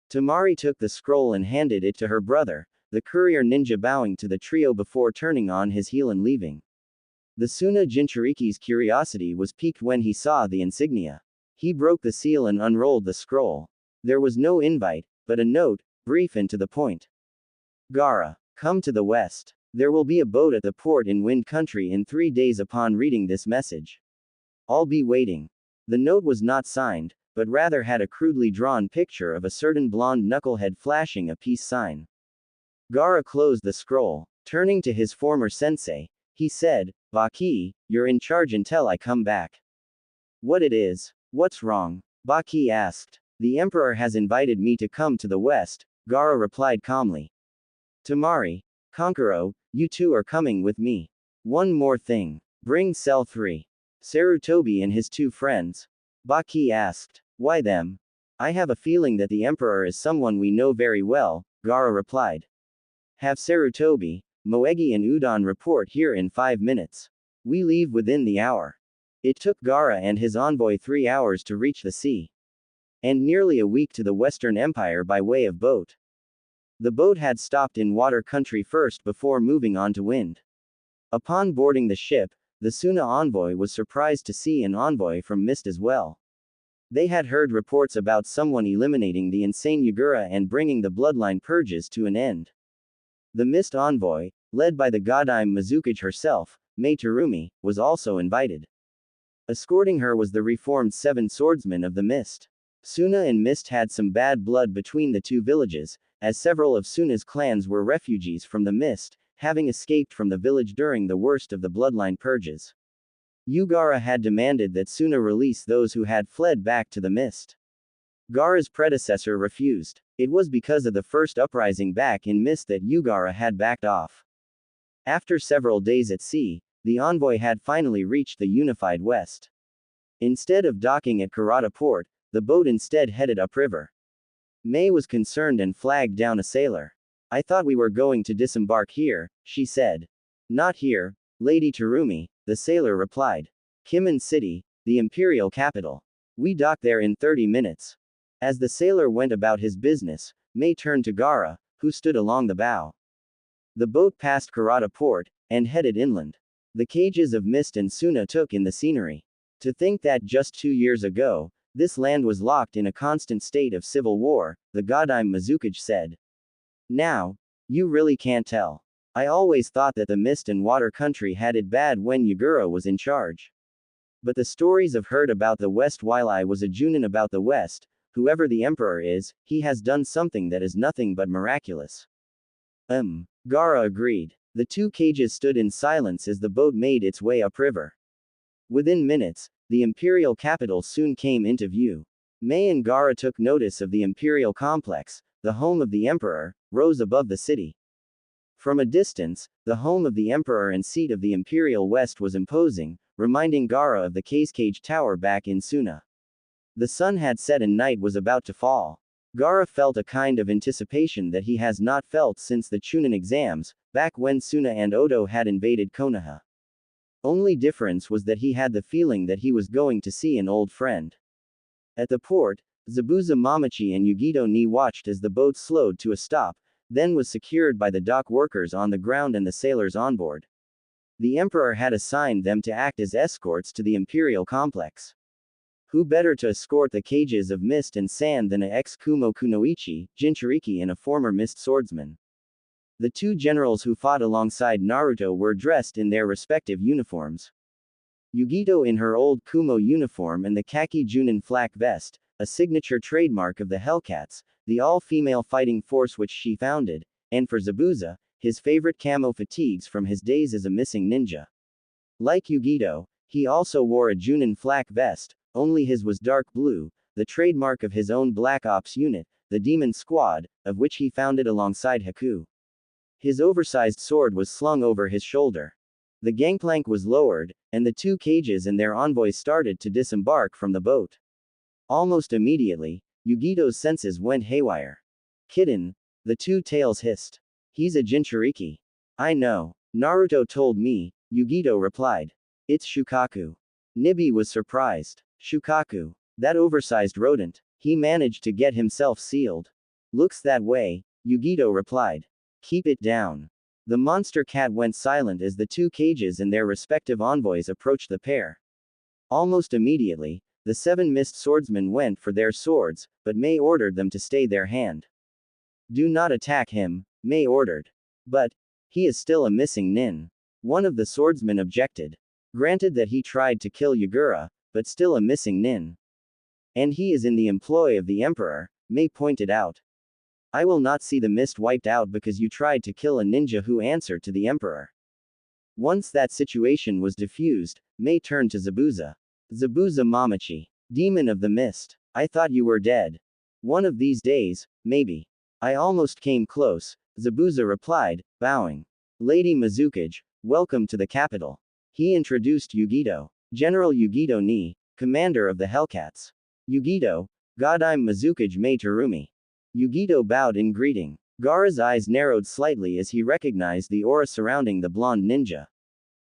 Tamari took the scroll and handed it to her brother, the courier ninja bowing to the trio before turning on his heel and leaving. The Suna Jinchuriki's curiosity was piqued when he saw the insignia. He broke the seal and unrolled the scroll. There was no invite, but a note, brief and to the point. Gaara, come to the west. There will be a boat at the port in Wind Country in 3 days. Upon reading this message, I'll be waiting. The note was not signed, but rather had a crudely drawn picture of a certain blonde knucklehead flashing a peace sign. Gaara closed the scroll. Turning to his former sensei, he said, Baki, you're in charge until I come back. What it is? What's wrong? Baki asked. The emperor has invited me to come to the west, Gaara replied calmly. Tamari, Kankuro, you two are coming with me. One more thing. Bring Cell 3. Sarutobi and his 2 friends. Baki asked. Why them? I have a feeling that the emperor is someone we know very well, Gaara replied. Have Sarutobi, Moegi and Udon report here in 5 minutes. We leave within the hour. It took Gaara and his envoy 3 hours to reach the sea. And nearly a week to the Western Empire by way of boat. The boat had stopped in water country first before moving on to wind. Upon boarding the ship, the Suna envoy was surprised to see an envoy from Mist as well. They had heard reports about someone eliminating the insane Yagura and bringing the bloodline purges to an end. The Mist envoy, led by the Godime Mizukage herself, Mei Terumi, was also invited. Escorting her was the reformed 7 swordsmen of the Mist. Suna and Mist had some bad blood between the 2 villages, as several of Suna's clans were refugees from the Mist, having escaped from the village during the worst of the bloodline purges. Gaara had demanded that Suna release those who had fled back to the Mist. Gaara's predecessor refused. It was because of the first uprising back in Mist that Gaara had backed off. After several days at sea, the envoy had finally reached the unified West. Instead of docking at Karata port, the boat instead headed upriver. Mei was concerned and flagged down a sailor. I thought we were going to disembark here, she said. Not here, Lady Terumi, the sailor replied. Kimin City, the imperial capital. We dock there in 30 minutes. As the sailor went about his business, Mei turned to Gaara, who stood along the bow. The boat passed Karata port, and headed inland. The cages of Mist and Suna took in the scenery. To think that just 2 years ago, this land was locked in a constant state of civil war, the Godime Mizukage said. Now, you really can't tell. I always thought that the Mist and Water country had it bad when Yagura was in charge. But the stories I've heard about the West while I was a Junin about the West, whoever the emperor is, he has done something that is nothing but miraculous. Gaara agreed. The 2 cages stood in silence as the boat made its way upriver. Within minutes, the imperial capital soon came into view. Mei and Gaara took notice of the imperial complex, the home of the emperor, rose above the city. From a distance, the home of the emperor and seat of the imperial West was imposing, reminding Gaara of the Cage Tower back in Suna. The sun had set and night was about to fall. Gaara felt a kind of anticipation that he has not felt since the Chunin exams, back when Suna and Odo had invaded Konoha. Only difference was that he had the feeling that he was going to see an old friend. At the port, Zabuza Mamachi and Yugito Ni watched as the boat slowed to a stop, then was secured by the dock workers on the ground and the sailors on board. The emperor had assigned them to act as escorts to the imperial complex. Who better to escort the cages of Mist and Sand than a ex-Kumo Kunoichi, Jinchuriki and a former Mist swordsman? The 2 generals who fought alongside Naruto were dressed in their respective uniforms. Yugito in her old Kumo uniform and the khaki Junin flak vest, a signature trademark of the Hellcats, the all-female fighting force which she founded, and for Zabuza, his favorite camo fatigues from his days as a missing ninja. Like Yugito, He also wore a Junin flak vest, only his was dark blue, the trademark of his own Black Ops unit, the Demon Squad, of which he founded alongside Haku. His oversized sword was slung over his shoulder. The gangplank was lowered, and the two cages and their envoys started to disembark from the boat. Almost immediately, Yugito's senses went haywire. Kitten, the two tails hissed. He's a Jinchuriki. I know. Naruto told me, Yugito replied. It's Shukaku. Nibi was surprised. Shukaku. That oversized rodent. He managed to get himself sealed. Looks that way, Yugito replied. Keep it down. The monster cat went silent as the two cages and their respective envoys approached the pair. Almost immediately, the 7 mist swordsmen went for their swords, but Mei ordered them to stay their hand. Do not attack him, Mei ordered. But, he is still a missing nin. One of the swordsmen objected. Granted that he tried to kill Yagura, but still a missing nin. And he is in the employ of the Emperor, Mei pointed out. I will not see the mist wiped out because you tried to kill a ninja who answered to the Emperor. Once that situation was diffused, Mei turned to Zabuza. Zabuza Mamachi. Demon of the mist. I thought you were dead. One of these days, maybe. I almost came close, Zabuza replied, bowing. Lady Mizukage, welcome to the capital. He introduced Yugito. General Yugito Ni, commander of the Hellcats. Yugito, God I'm Mizukage Mei Terumi. Yugito bowed in greeting. Gaara's eyes narrowed slightly as he recognized the aura surrounding the blonde ninja.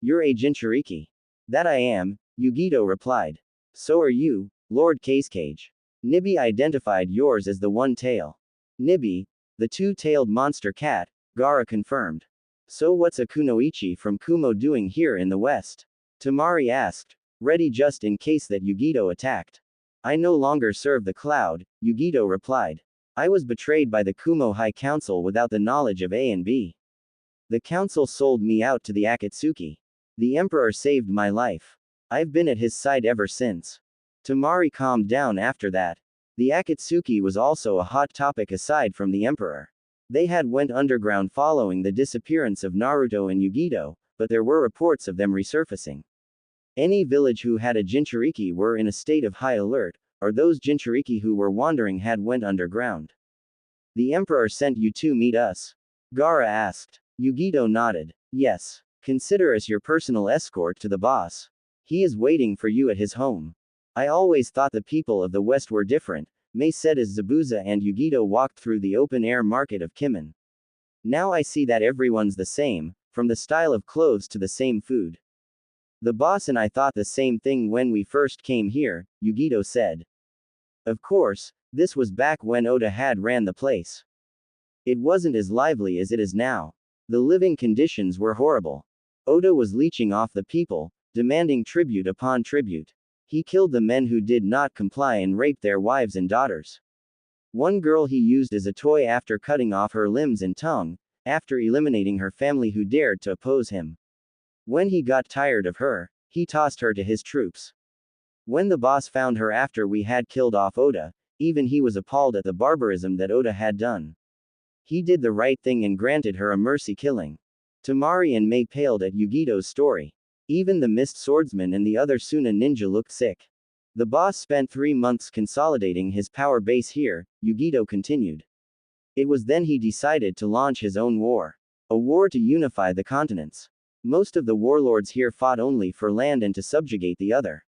You're a Jinchuriki. That I am, Yugito replied. So are you, Lord Casecage. Nibi identified yours as the one tail. Nibi, the two-tailed monster cat, Gaara confirmed. So what's a kunoichi from Kumo doing here in the west? Tamari asked, ready just in case that Yugito attacked. I no longer serve the cloud, Yugito replied. I was betrayed by the Kumo High Council without the knowledge of A and B. The council sold me out to the Akatsuki. The Emperor saved my life. I've been at his side ever since. Tamari calmed down after that. The Akatsuki was also a hot topic aside from the Emperor. They had went underground following the disappearance of Naruto and Yugito, but there were reports of them resurfacing. Any village who had a Jinchuriki were in a state of high alert, or those Jinchuriki who were wandering had went underground. The Emperor sent you to meet us? Gaara asked. Yugito nodded. Yes. Consider us your personal escort to the boss. He is waiting for you at his home. I always thought the people of the West were different, Mei said as Zabuza and Yugito walked through the open-air market of Kimen. Now I see that everyone's the same, from the style of clothes to the same food. The boss and I thought the same thing when we first came here, Yugito said. Of course, this was back when Oda had ran the place. It wasn't as lively as it is now. The living conditions were horrible. Oda was leeching off the people, demanding tribute upon tribute. He killed the men who did not comply and raped their wives and daughters. One girl he used as a toy after cutting off her limbs and tongue, after eliminating her family who dared to oppose him. When he got tired of her, he tossed her to his troops. When the boss found her after we had killed off Oda, even he was appalled at the barbarism that Oda had done. He did the right thing and granted her a mercy killing. Tamari and Mei paled at Yugito's story. Even the mist swordsman and the other Suna ninja looked sick. The boss spent 3 months consolidating his power base here, Yugito continued. It was then he decided to launch his own war. A war to unify the continents. Most of the warlords here fought only for land and to subjugate the other.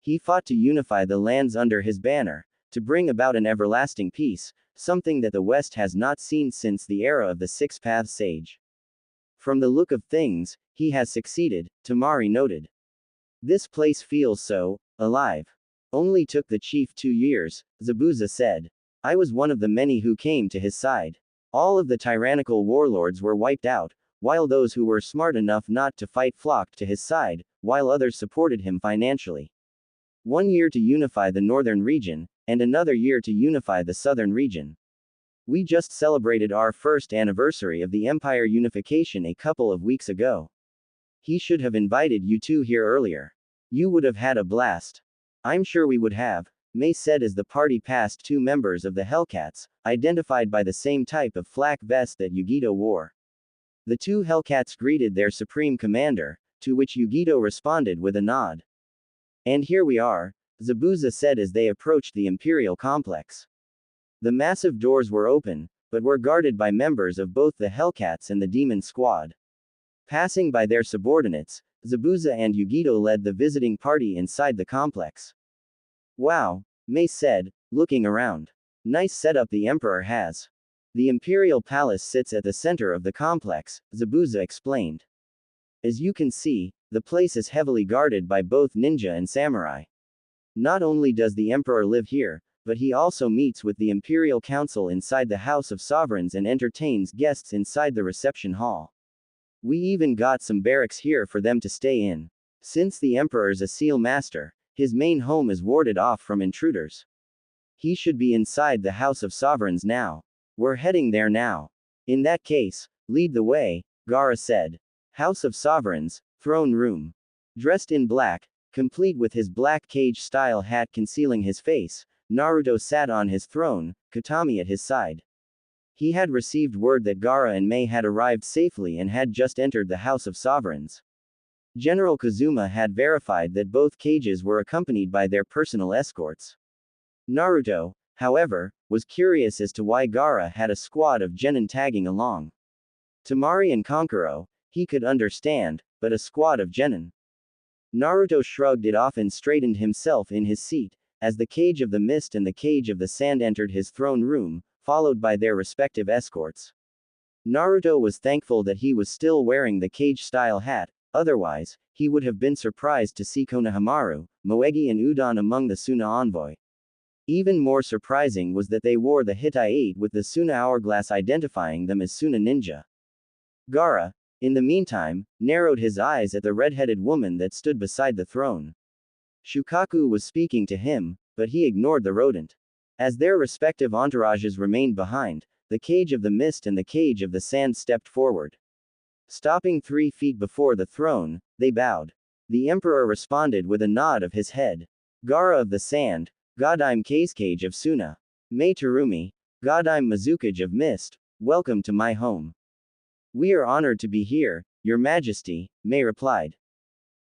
He fought to unify the lands under his banner, to bring about an everlasting peace, something that the West has not seen since the era of the Six Paths Sage. From the look of things, he has succeeded, Tamari noted. This place feels so alive. Only took the chief 2 years, Zabuza said. I was one of the many who came to his side. All of the tyrannical warlords were wiped out, while those who were smart enough not to fight flocked to his side, while others supported him financially. 1 year to unify the northern region, and another year to unify the southern region. We just celebrated our first anniversary of the Empire unification a couple of weeks ago. He should have invited you two here earlier. You would have had a blast. I'm sure we would have, Mei said as the party passed 2 members of the Hellcats, identified by the same type of flak vest that Yugito wore. The 2 Hellcats greeted their supreme commander, to which Yugito responded with a nod. And here we are, Zabuza said as they approached the Imperial complex. The massive doors were open, but were guarded by members of both the Hellcats and the Demon Squad. Passing by their subordinates, Zabuza and Yugito led the visiting party inside the complex. Wow, Mei said, looking around. Nice setup the Emperor has. The Imperial Palace sits at the center of the complex, Zabuza explained. As you can see, the place is heavily guarded by both ninja and samurai. Not only does the Emperor live here, but he also meets with the Imperial Council inside the House of Sovereigns and entertains guests inside the reception hall. We even got some barracks here for them to stay in. Since the Emperor's a seal master, his main home is warded off from intruders. He should be inside the House of Sovereigns now. We're heading there now. In that case, lead the way, Gaara said. House of Sovereigns, throne room. Dressed in black, complete with his black cage-style hat concealing his face, Naruto sat on his throne, Katami at his side. He had received word that Gaara and Mei had arrived safely and had just entered the House of Sovereigns. General Kazuma had verified that both cages were accompanied by their personal escorts. Naruto, however, was curious as to why Gaara had a squad of genin tagging along. Temari and Kankuro, he could understand, but a squad of genin. Naruto shrugged it off and straightened himself in his seat, as the Cage of the Mist and the Cage of the Sand entered his throne room, followed by their respective escorts. Naruto was thankful that he was still wearing the cage-style hat, otherwise, he would have been surprised to see Konohamaru, Moegi and Udon among the Suna envoy. Even more surprising was that they wore the Hitai 8 with the Suna hourglass identifying them as Suna ninja. Gaara, in the meantime, narrowed his eyes at the red-headed woman that stood beside the throne. Shukaku was speaking to him, but he ignored the rodent. As their respective entourages remained behind, the Cage of the Mist and the Cage of the Sand stepped forward. Stopping 3 feet before the throne, they bowed. The Emperor responded with a nod of his head. Gaara of the Sand, Godime Cage of Suna. Mei Terumi, Godime Mizukage of Mist, welcome to my home. We are honored to be here, Your Majesty, Mei replied.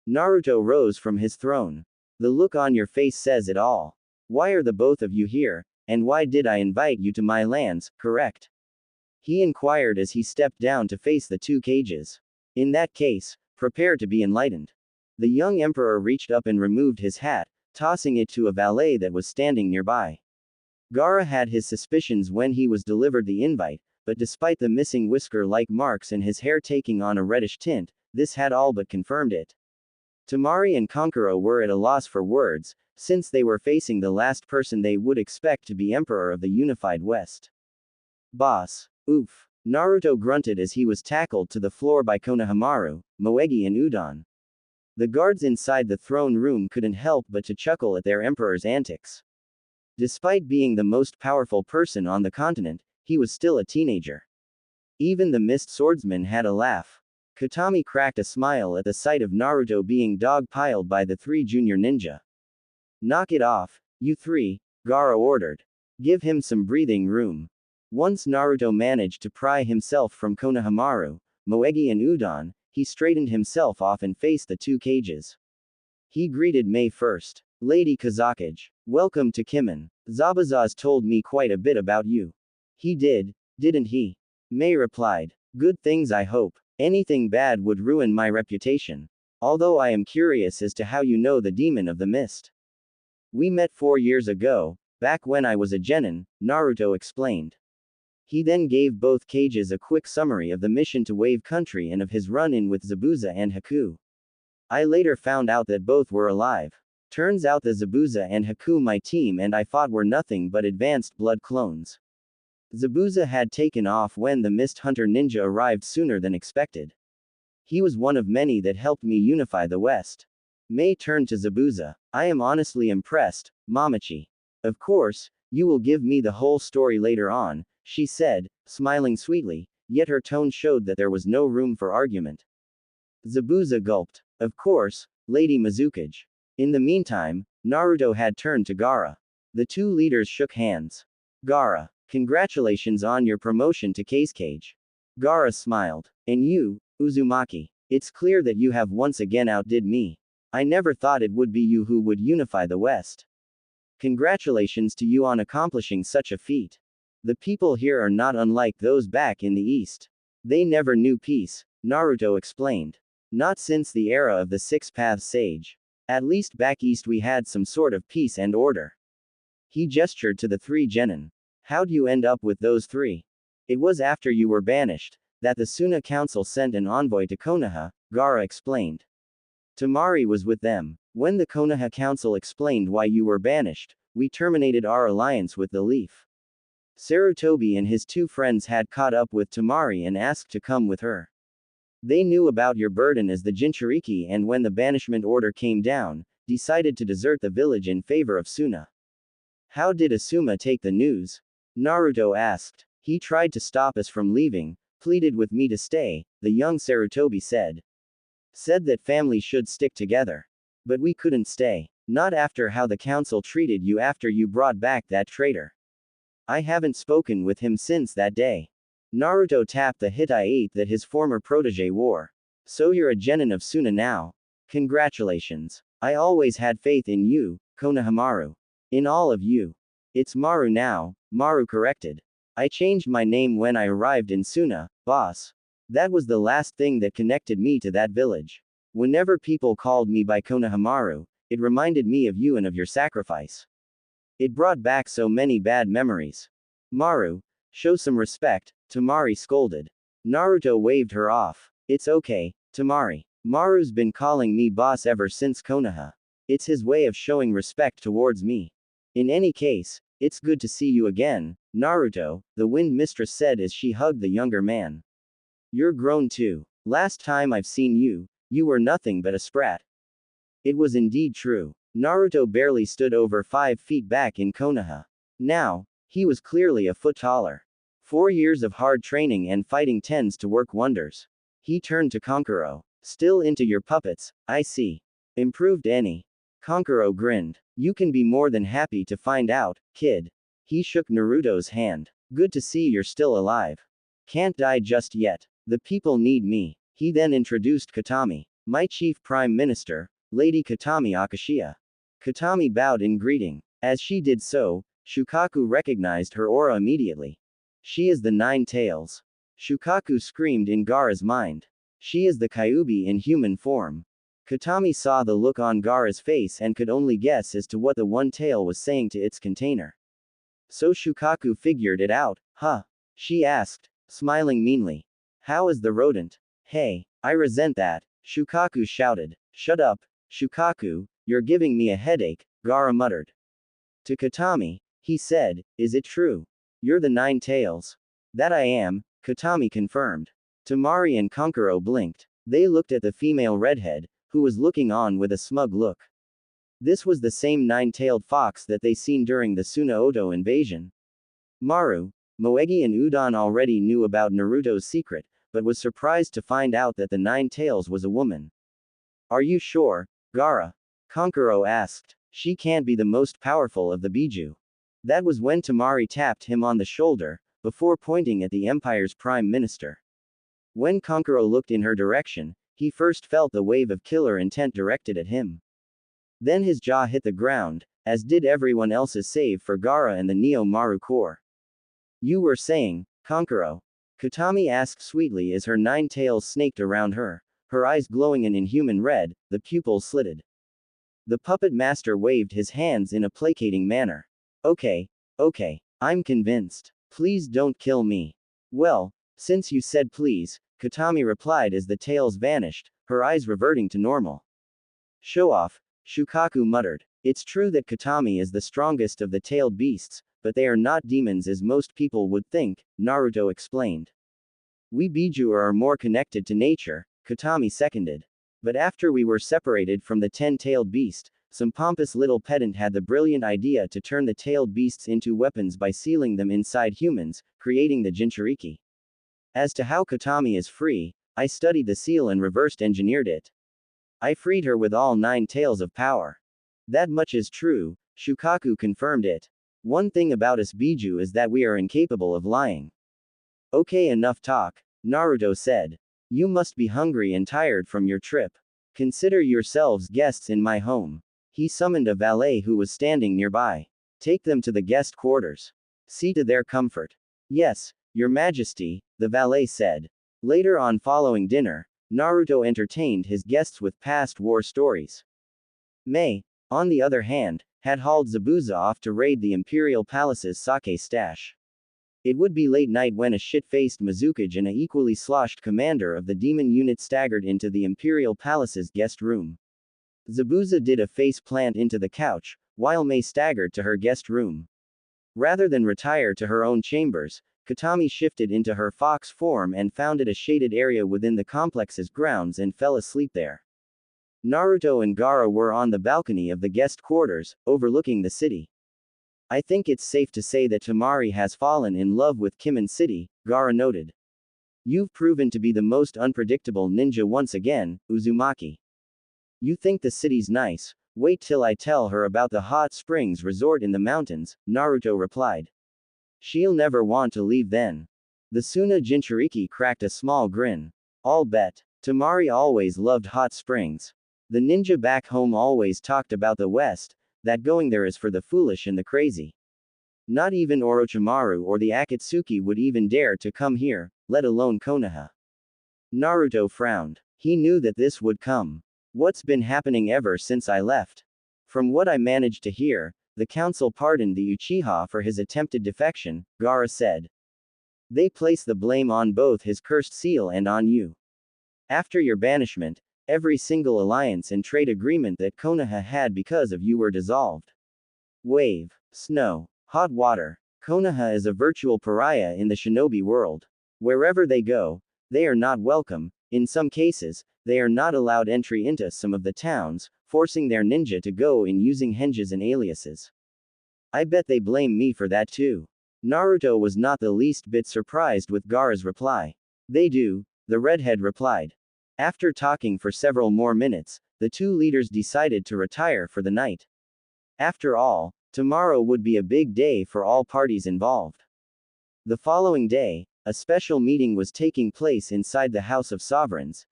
Naruto rose from his throne. The look on your face says it all. Why are the both of you here, and why did I invite you to my lands, correct? He inquired as he stepped down to face the 2 cages. In that case, prepare to be enlightened. The young emperor reached up and removed his hat, tossing it to a valet that was standing nearby. Gaara had his suspicions when he was delivered the invite, but despite the missing whisker-like marks and his hair taking on a reddish tint, this had all but confirmed it. Temari and Kankuro were at a loss for words, since they were facing the last person they would expect to be Emperor of the Unified West. Boss. Oof. Naruto grunted as he was tackled to the floor by Konohamaru, Moegi and Udon. The guards inside the throne room couldn't help but to chuckle at their emperor's antics. Despite being the most powerful person on the continent, he was still a teenager. Even the Mist Swordsman had a laugh. Katami cracked a smile at the sight of Naruto being dog-piled by the 3 junior ninja. Knock it off, you 3, Gaara ordered. Give him some breathing room. Once Naruto managed to pry himself from Konohamaru, Moegi and Udon, he straightened himself off and faced the 2 cages. He greeted Mei first. Lady Kazakage. Welcome to Kimen. Zabazaz told me quite a bit about you. He did, didn't he? Mei replied. Good things I hope. Anything bad would ruin my reputation. Although I am curious as to how you know the Demon of the Mist. We met 4 years ago, back when I was a genin, Naruto explained. He then gave both cages a quick summary of the mission to Wave Country and of his run-in with Zabuza and Haku. I later found out that both were alive. Turns out the Zabuza and Haku my team and I fought were nothing but advanced blood clones. Zabuza had taken off when the Mist Hunter ninja arrived sooner than expected. He was one of many that helped me unify the West. Mei turned to Zabuza. I am honestly impressed, Mamachi. Of course, you will give me the whole story later on, she said, smiling sweetly, yet her tone showed that there was no room for argument. Zabuza gulped. Of course, Lady Mizukage. In the meantime, Naruto had turned to Gaara. The 2 leaders shook hands. Gaara, congratulations on your promotion to Cage. Gaara smiled. And you, Uzumaki. It's clear that you have once again outdid me. I never thought it would be you who would unify the West. Congratulations to you on accomplishing such a feat. The people here are not unlike those back in the East. They never knew peace, Naruto explained. Not since the era of the Six Paths Sage. At least back east we had some sort of peace and order. He gestured to the three genin. How'd you end up with those three? It was after you were banished that the Suna Council sent an envoy to Konoha, Gaara explained. Temari was with them. When the Konoha Council explained why you were banished, we terminated our alliance with the Leaf. Sarutobi and his two friends had caught up with Temari and asked to come with her. They knew about your burden as the Jinchuriki and when the banishment order came down, decided to desert the village in favor of Suna. How did Asuma take the news? Naruto asked. He tried to stop us from leaving, pleaded with me to stay, the young Sarutobi said. Said that families should stick together. But we couldn't stay. Not after how the council treated you after you brought back that traitor. I haven't spoken with him since that day. Naruto tapped the Hittite that his former protege wore. So you're a genin of Suna now. Congratulations. I always had faith in you, Konohamaru. In all of you. It's Maru now, Maru corrected. I changed my name when I arrived in Suna, boss. That was the last thing that connected me to that village. Whenever people called me by Konohamaru, it reminded me of you and of your sacrifice. It brought back so many bad memories. Maru, show some respect, Temari scolded. Naruto waved her off. It's okay, Temari. Maru's been calling me boss ever since Konoha. It's his way of showing respect towards me. In any case, it's good to see you again, Naruto, the Wind Mistress said as she hugged the younger man. You're grown too. Last time I've seen you, you were nothing but a sprat. It was indeed true. Naruto barely stood over 5 feet back in Konoha. Now, he was clearly a foot taller. 4 years of hard training and fighting tends to work wonders. He turned to Kankuro. Still into your puppets, I see. Improved any? Kankuro grinned. You can be more than happy to find out, kid. He shook Naruto's hand. Good to see you're still alive. Can't die just yet. The people need me. He then introduced Katami. My chief prime minister, Lady Katami Akashiya. Katami bowed in greeting. As she did so, Shukaku recognized her aura immediately. She is the Nine Tails. Shukaku screamed in Gaara's mind. She is the Kyuubi in human form. Katami saw the look on Gaara's face and could only guess as to what the one tail was saying to its container. So Shukaku figured it out, huh? She asked, smiling meanly. How is the rodent? Hey, I resent that, Shukaku shouted. Shut up, Shukaku, you're giving me a headache, Gaara muttered. To Katami, he said, is it true? You're the Nine Tails. That I am, Katami confirmed. Temari and Kankuro blinked. They looked at the female redhead, who was looking on with a smug look. This was the same nine-tailed fox that they seen during the Suna-Oto invasion. Maru, Moegi and Udon already knew about Naruto's secret, but was surprised to find out that the Nine Tails was a woman. Are you sure, Gaara? Kankuro asked. She can't be the most powerful of the Biju. That was when Temari tapped him on the shoulder, before pointing at the Empire's prime minister. When Kankuro looked in her direction, he first felt the wave of killer intent directed at him. Then his jaw hit the ground, as did everyone else's save for Gaara and the Neo-Maru Corps. You were saying, Kankuro? Katami asked sweetly as her nine tails snaked around her eyes glowing an inhuman red, the pupils slitted. The puppet master waved his hands in a placating manner. Okay, I'm convinced. Please don't kill me. Well, since you said please, Katami replied as the tails vanished, her eyes reverting to normal. Show off, Shukaku muttered. It's true that Katami is the strongest of the tailed beasts, but they are not demons as most people would think, Naruto explained. We Biju are more connected to nature, Katami seconded. But after we were separated from the 10-tailed beast, some pompous little pedant had the brilliant idea to turn the tailed beasts into weapons by sealing them inside humans, creating the Jinchuriki. As to how Katami is free, I studied the seal and reversed engineered it. I freed her with all 9 tails of power. That much is true, Shukaku confirmed it. One thing about us Biju is that we are incapable of lying. Okay, enough talk, Naruto said. You must be hungry and tired from your trip. Consider yourselves guests in my home. He summoned a valet who was standing nearby. Take them to the guest quarters. See to their comfort. Yes, Your Majesty, the valet said. Later on following dinner, Naruto entertained his guests with past war stories. May, on the other hand, had hauled Zabuza off to raid the Imperial Palace's sake stash. It would be late night when a shit-faced Mizukage and a equally sloshed commander of the demon unit staggered into the Imperial Palace's guest room. Zabuza did a face plant into the couch, while May staggered to her guest room. Rather than retire to her own chambers, Katami shifted into her fox form and founded a shaded area within the complex's grounds and fell asleep there. Naruto and Gaara were on the balcony of the guest quarters, overlooking the city. I think it's safe to say that Tamari has fallen in love with Kimen City, Gaara noted. You've proven to be the most unpredictable ninja once again, Uzumaki. You think the city's nice? Wait till I tell her about the hot springs resort in the mountains, Naruto replied. She'll never want to leave then. The Suna Jinchuriki cracked a small grin. I'll bet. Tamari always loved hot springs. The ninja back home always talked about the West, that going there is for the foolish and the crazy. Not even Orochimaru or the Akatsuki would even dare to come here, let alone Konoha. Naruto frowned. He knew that this would come. What's been happening ever since I left? From what I managed to hear, the council pardoned the Uchiha for his attempted defection, Gaara said. They place the blame on both his cursed seal and on you. After your banishment, every single alliance and trade agreement that Konoha had because of you were dissolved. Wave, snow, hot water. Konoha is a virtual pariah in the shinobi world. Wherever they go, they are not welcome. In some cases, they are not allowed entry into some of the towns, forcing their ninja to go in using henges and aliases. I bet they blame me for that too. Naruto was not the least bit surprised with Gaara's reply. They do, the redhead replied. After talking for several more minutes, the two leaders decided to retire for the night. After all, tomorrow would be a big day for all parties involved. The following day, a special meeting was taking place inside the House of Sovereigns.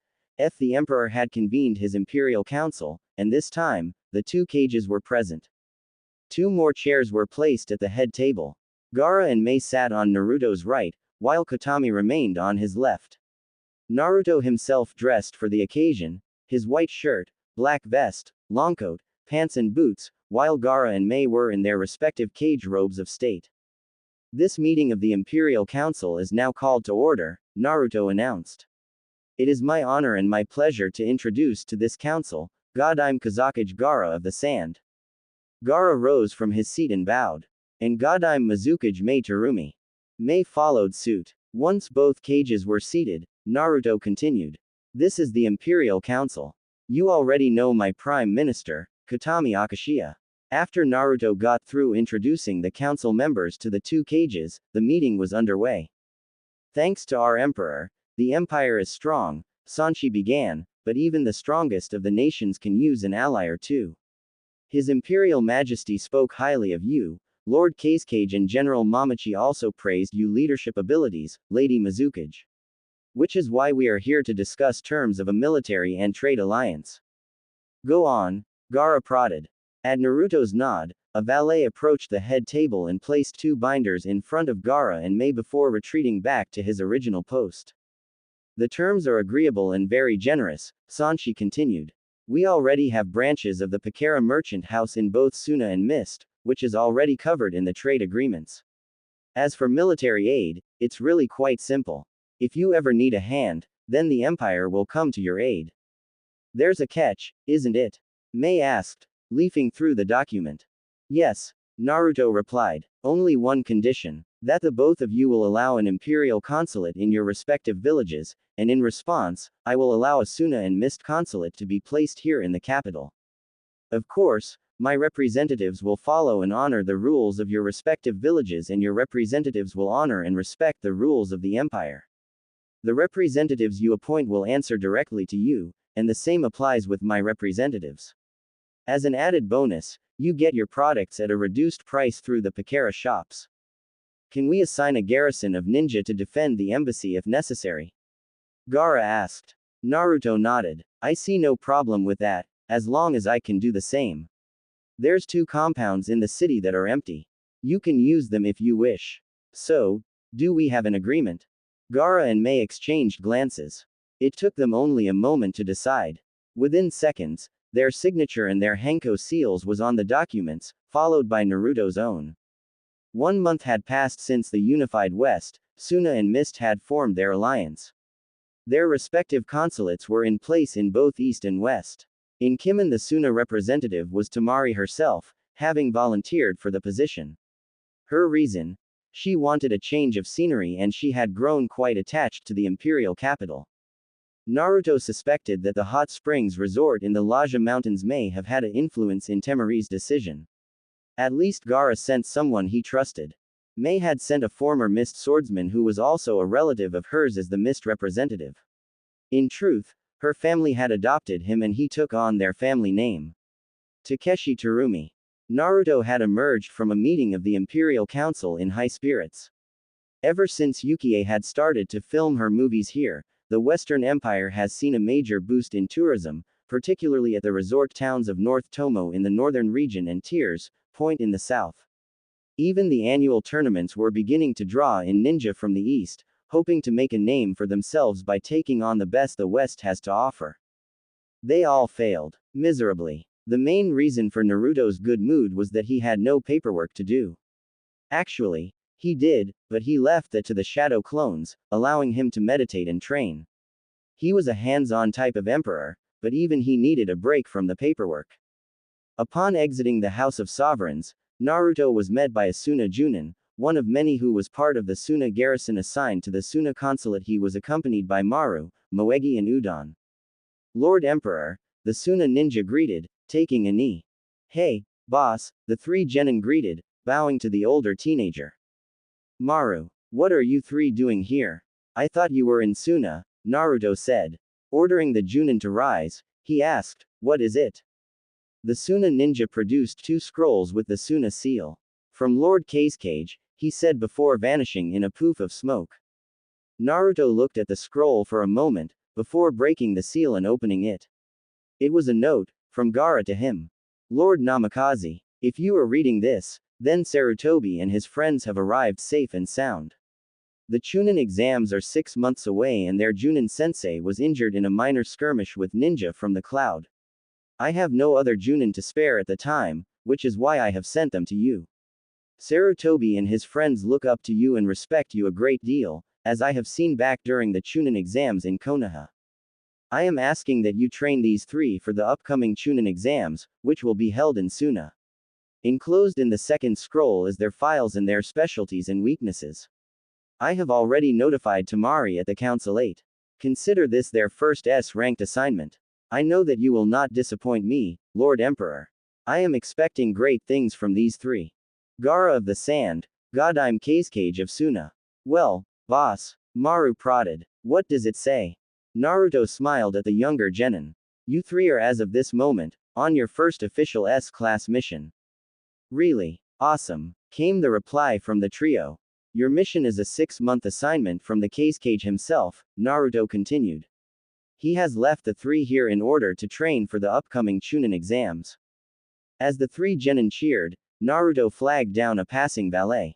The Emperor had convened his Imperial Council, and this time, the two cages were present. Two more chairs were placed at the head table. Gaara and May sat on Naruto's right, while Katami remained on his left. Naruto himself dressed for the occasion, his white shirt, black vest, long coat, pants and boots, while Gaara and May were in their respective cage robes of state. This meeting of the Imperial Council is now called to order, Naruto announced. It is my honor and my pleasure to introduce to this council, Godime Kazakage Gaara of the Sand. Gaara rose from his seat and bowed. And Godime Mizukage May Terumi. May followed suit. Once both cages were seated, Naruto continued. This is the Imperial Council. You already know my Prime Minister, Katami Akashiya. After Naruto got through introducing the council members to the two cages, the meeting was underway. Thanks to our Emperor, the Empire is strong, Sanshi began, but even the strongest of the nations can use an ally or two. His Imperial Majesty spoke highly of you, Lord Kazekage and General Mamachi also praised your leadership abilities, Lady Mizukage. Which is why we are here to discuss terms of a military and trade alliance. Go on, Gaara prodded. At Naruto's nod, a valet approached the head table and placed two binders in front of Gaara and May before retreating back to his original post. The terms are agreeable and very generous, Sanshi continued. We already have branches of the Pakera merchant house in both Suna and Mist, which is already covered in the trade agreements. As for military aid, it's really quite simple. If you ever need a hand, then the Empire will come to your aid. There's a catch, isn't it? May asked, leafing through the document. Yes, Naruto replied. Only one condition, that the both of you will allow an imperial consulate in your respective villages, and in response, I will allow a Suna and Mist consulate to be placed here in the capital. Of course, my representatives will follow and honor the rules of your respective villages and your representatives will honor and respect the rules of the empire. The representatives you appoint will answer directly to you, and the same applies with my representatives. As an added bonus, you get your products at a reduced price through the Pakera shops. Can we assign a garrison of ninja to defend the embassy if necessary? Gaara asked. Naruto nodded. I see no problem with that, as long as I can do the same. There's 2 compounds in the city that are empty. You can use them if you wish. So, do we have an agreement? Gaara and Mei exchanged glances. It took them only a moment to decide. Within seconds, their signature and their Henko seals was on the documents, followed by Naruto's own. 1 month had passed since the unified West, Suna and Mist had formed their alliance. Their respective consulates were in place in both East and West. In Kimen, the Suna representative was Temari herself, having volunteered for the position. Her reason? She wanted a change of scenery and she had grown quite attached to the imperial capital. Naruto suspected that the hot springs resort in the Laja Mountains may have had an influence in Temari's decision. At least Gaara sent someone he trusted. Mei had sent a former Mist swordsman who was also a relative of hers as the Mist representative. In truth, her family had adopted him and he took on their family name. Takeshi Terumi. Naruto had emerged from a meeting of the Imperial Council in high spirits. Ever since Yukie had started to film her movies here, the Western Empire has seen a major boost in tourism, particularly at the resort towns of North Tomo in the northern region and Tears Point in the south. Even the annual tournaments were beginning to draw in ninja from the east, hoping to make a name for themselves by taking on the best the West has to offer. They all failed miserably. The main reason for Naruto's good mood was that he had no paperwork to do. Actually, he did, but he left that to the shadow clones, allowing him to meditate and train. He was a hands-on type of emperor, but even he needed a break from the paperwork. Upon exiting the House of Sovereigns, Naruto was met by a Suna Junin, one of many who was part of the Suna garrison assigned to the Suna consulate. He was accompanied by Maru, Moegi and Udon. Lord Emperor, the Suna ninja greeted, taking a knee. Hey, boss, the 3 genin greeted, bowing to the older teenager. Maru, what are you 3 doing here? I thought you were in Suna, Naruto said. Ordering the Junin to rise, he asked, what is it? The Suna ninja produced 2 scrolls with the Suna seal. From Lord K's cage, he said before vanishing in a poof of smoke. Naruto looked at the scroll for a moment, before breaking the seal and opening it. It was a note, from Gaara to him. Lord Namikaze, if you are reading this, then Sarutobi and his friends have arrived safe and sound. The Chunin exams are 6 months away and their Junin sensei was injured in a minor skirmish with ninja from the cloud. I have no other Junin to spare at the time, which is why I have sent them to you. Sarutobi and his friends look up to you and respect you a great deal, as I have seen back during the Chunin exams in Konoha. I am asking that you train these 3 for the upcoming Chunin exams, which will be held in Suna. Enclosed in the second scroll is their files and their specialties and weaknesses. I have already notified Temari at the Councilate. Consider this their first S-ranked assignment. I know that you will not disappoint me, Lord Emperor. I am expecting great things from these 3. Gaara of the Sand, Godime Kazekage of Suna. Well, boss, Maru prodded. What does it say? Naruto smiled at the younger genin. You 3 are as of this moment, on your first official S-class mission. Really? Awesome, came the reply from the trio. Your mission is a 6-month assignment from the Kazekage himself, Naruto continued. He has left the 3 here in order to train for the upcoming Chunin exams. As the 3 genin cheered, Naruto flagged down a passing valet.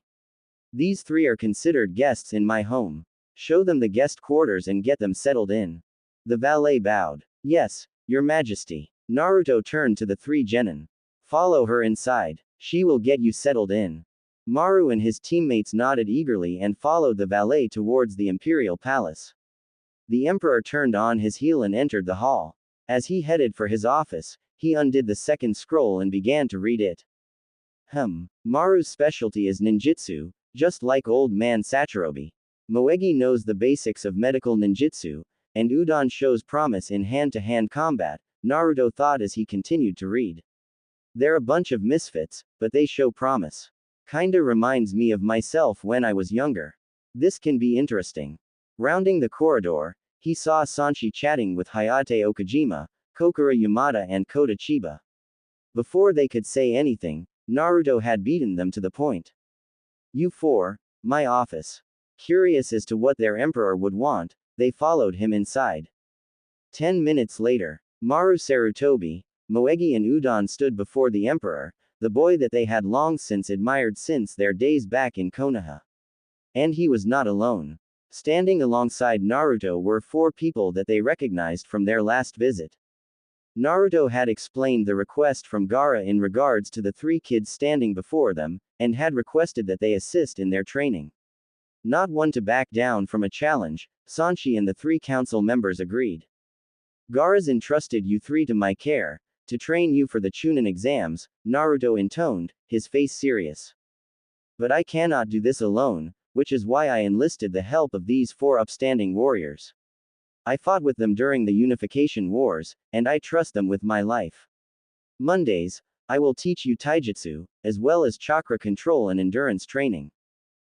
These 3 are considered guests in my home. Show them the guest quarters and get them settled in. The valet bowed. Yes, Your Majesty. Naruto turned to the 3 genin. Follow her inside. She will get you settled in. Maru and his teammates nodded eagerly and followed the valet towards the imperial palace. The emperor turned on his heel and entered the hall. As he headed for his office, he undid the second scroll and began to read it. Maru's specialty is ninjutsu, just like old man Sachirobi. Moegi knows the basics of medical ninjutsu, and Udon shows promise in hand-to-hand combat, Naruto thought as he continued to read. They're a bunch of misfits, but they show promise. Kinda reminds me of myself when I was younger. This can be interesting. Rounding the corridor, he saw Sanshi chatting with Hayate Okajima, Kokura Yamada and Kota Chiba. Before they could say anything, Naruto had beaten them to the point. You 4, my office. Curious as to what their emperor would want, they followed him inside. 10 minutes later, Maru Sarutobi, Moegi and Udon stood before the emperor, the boy that they had long since admired since their days back in Konoha. And he was not alone. Standing alongside Naruto were 4 people that they recognized from their last visit. Naruto had explained the request from Gaara in regards to the 3 kids standing before them, and had requested that they assist in their training. Not one to back down from a challenge, Sanshi and the 3 council members agreed. Gaara's entrusted you 3 to my care, to train you for the Chunin exams, Naruto intoned, his face serious. But I cannot do this alone, which is why I enlisted the help of these 4 upstanding warriors. I fought with them during the Unification Wars, and I trust them with my life. Mondays, I will teach you taijutsu, as well as chakra control and endurance training.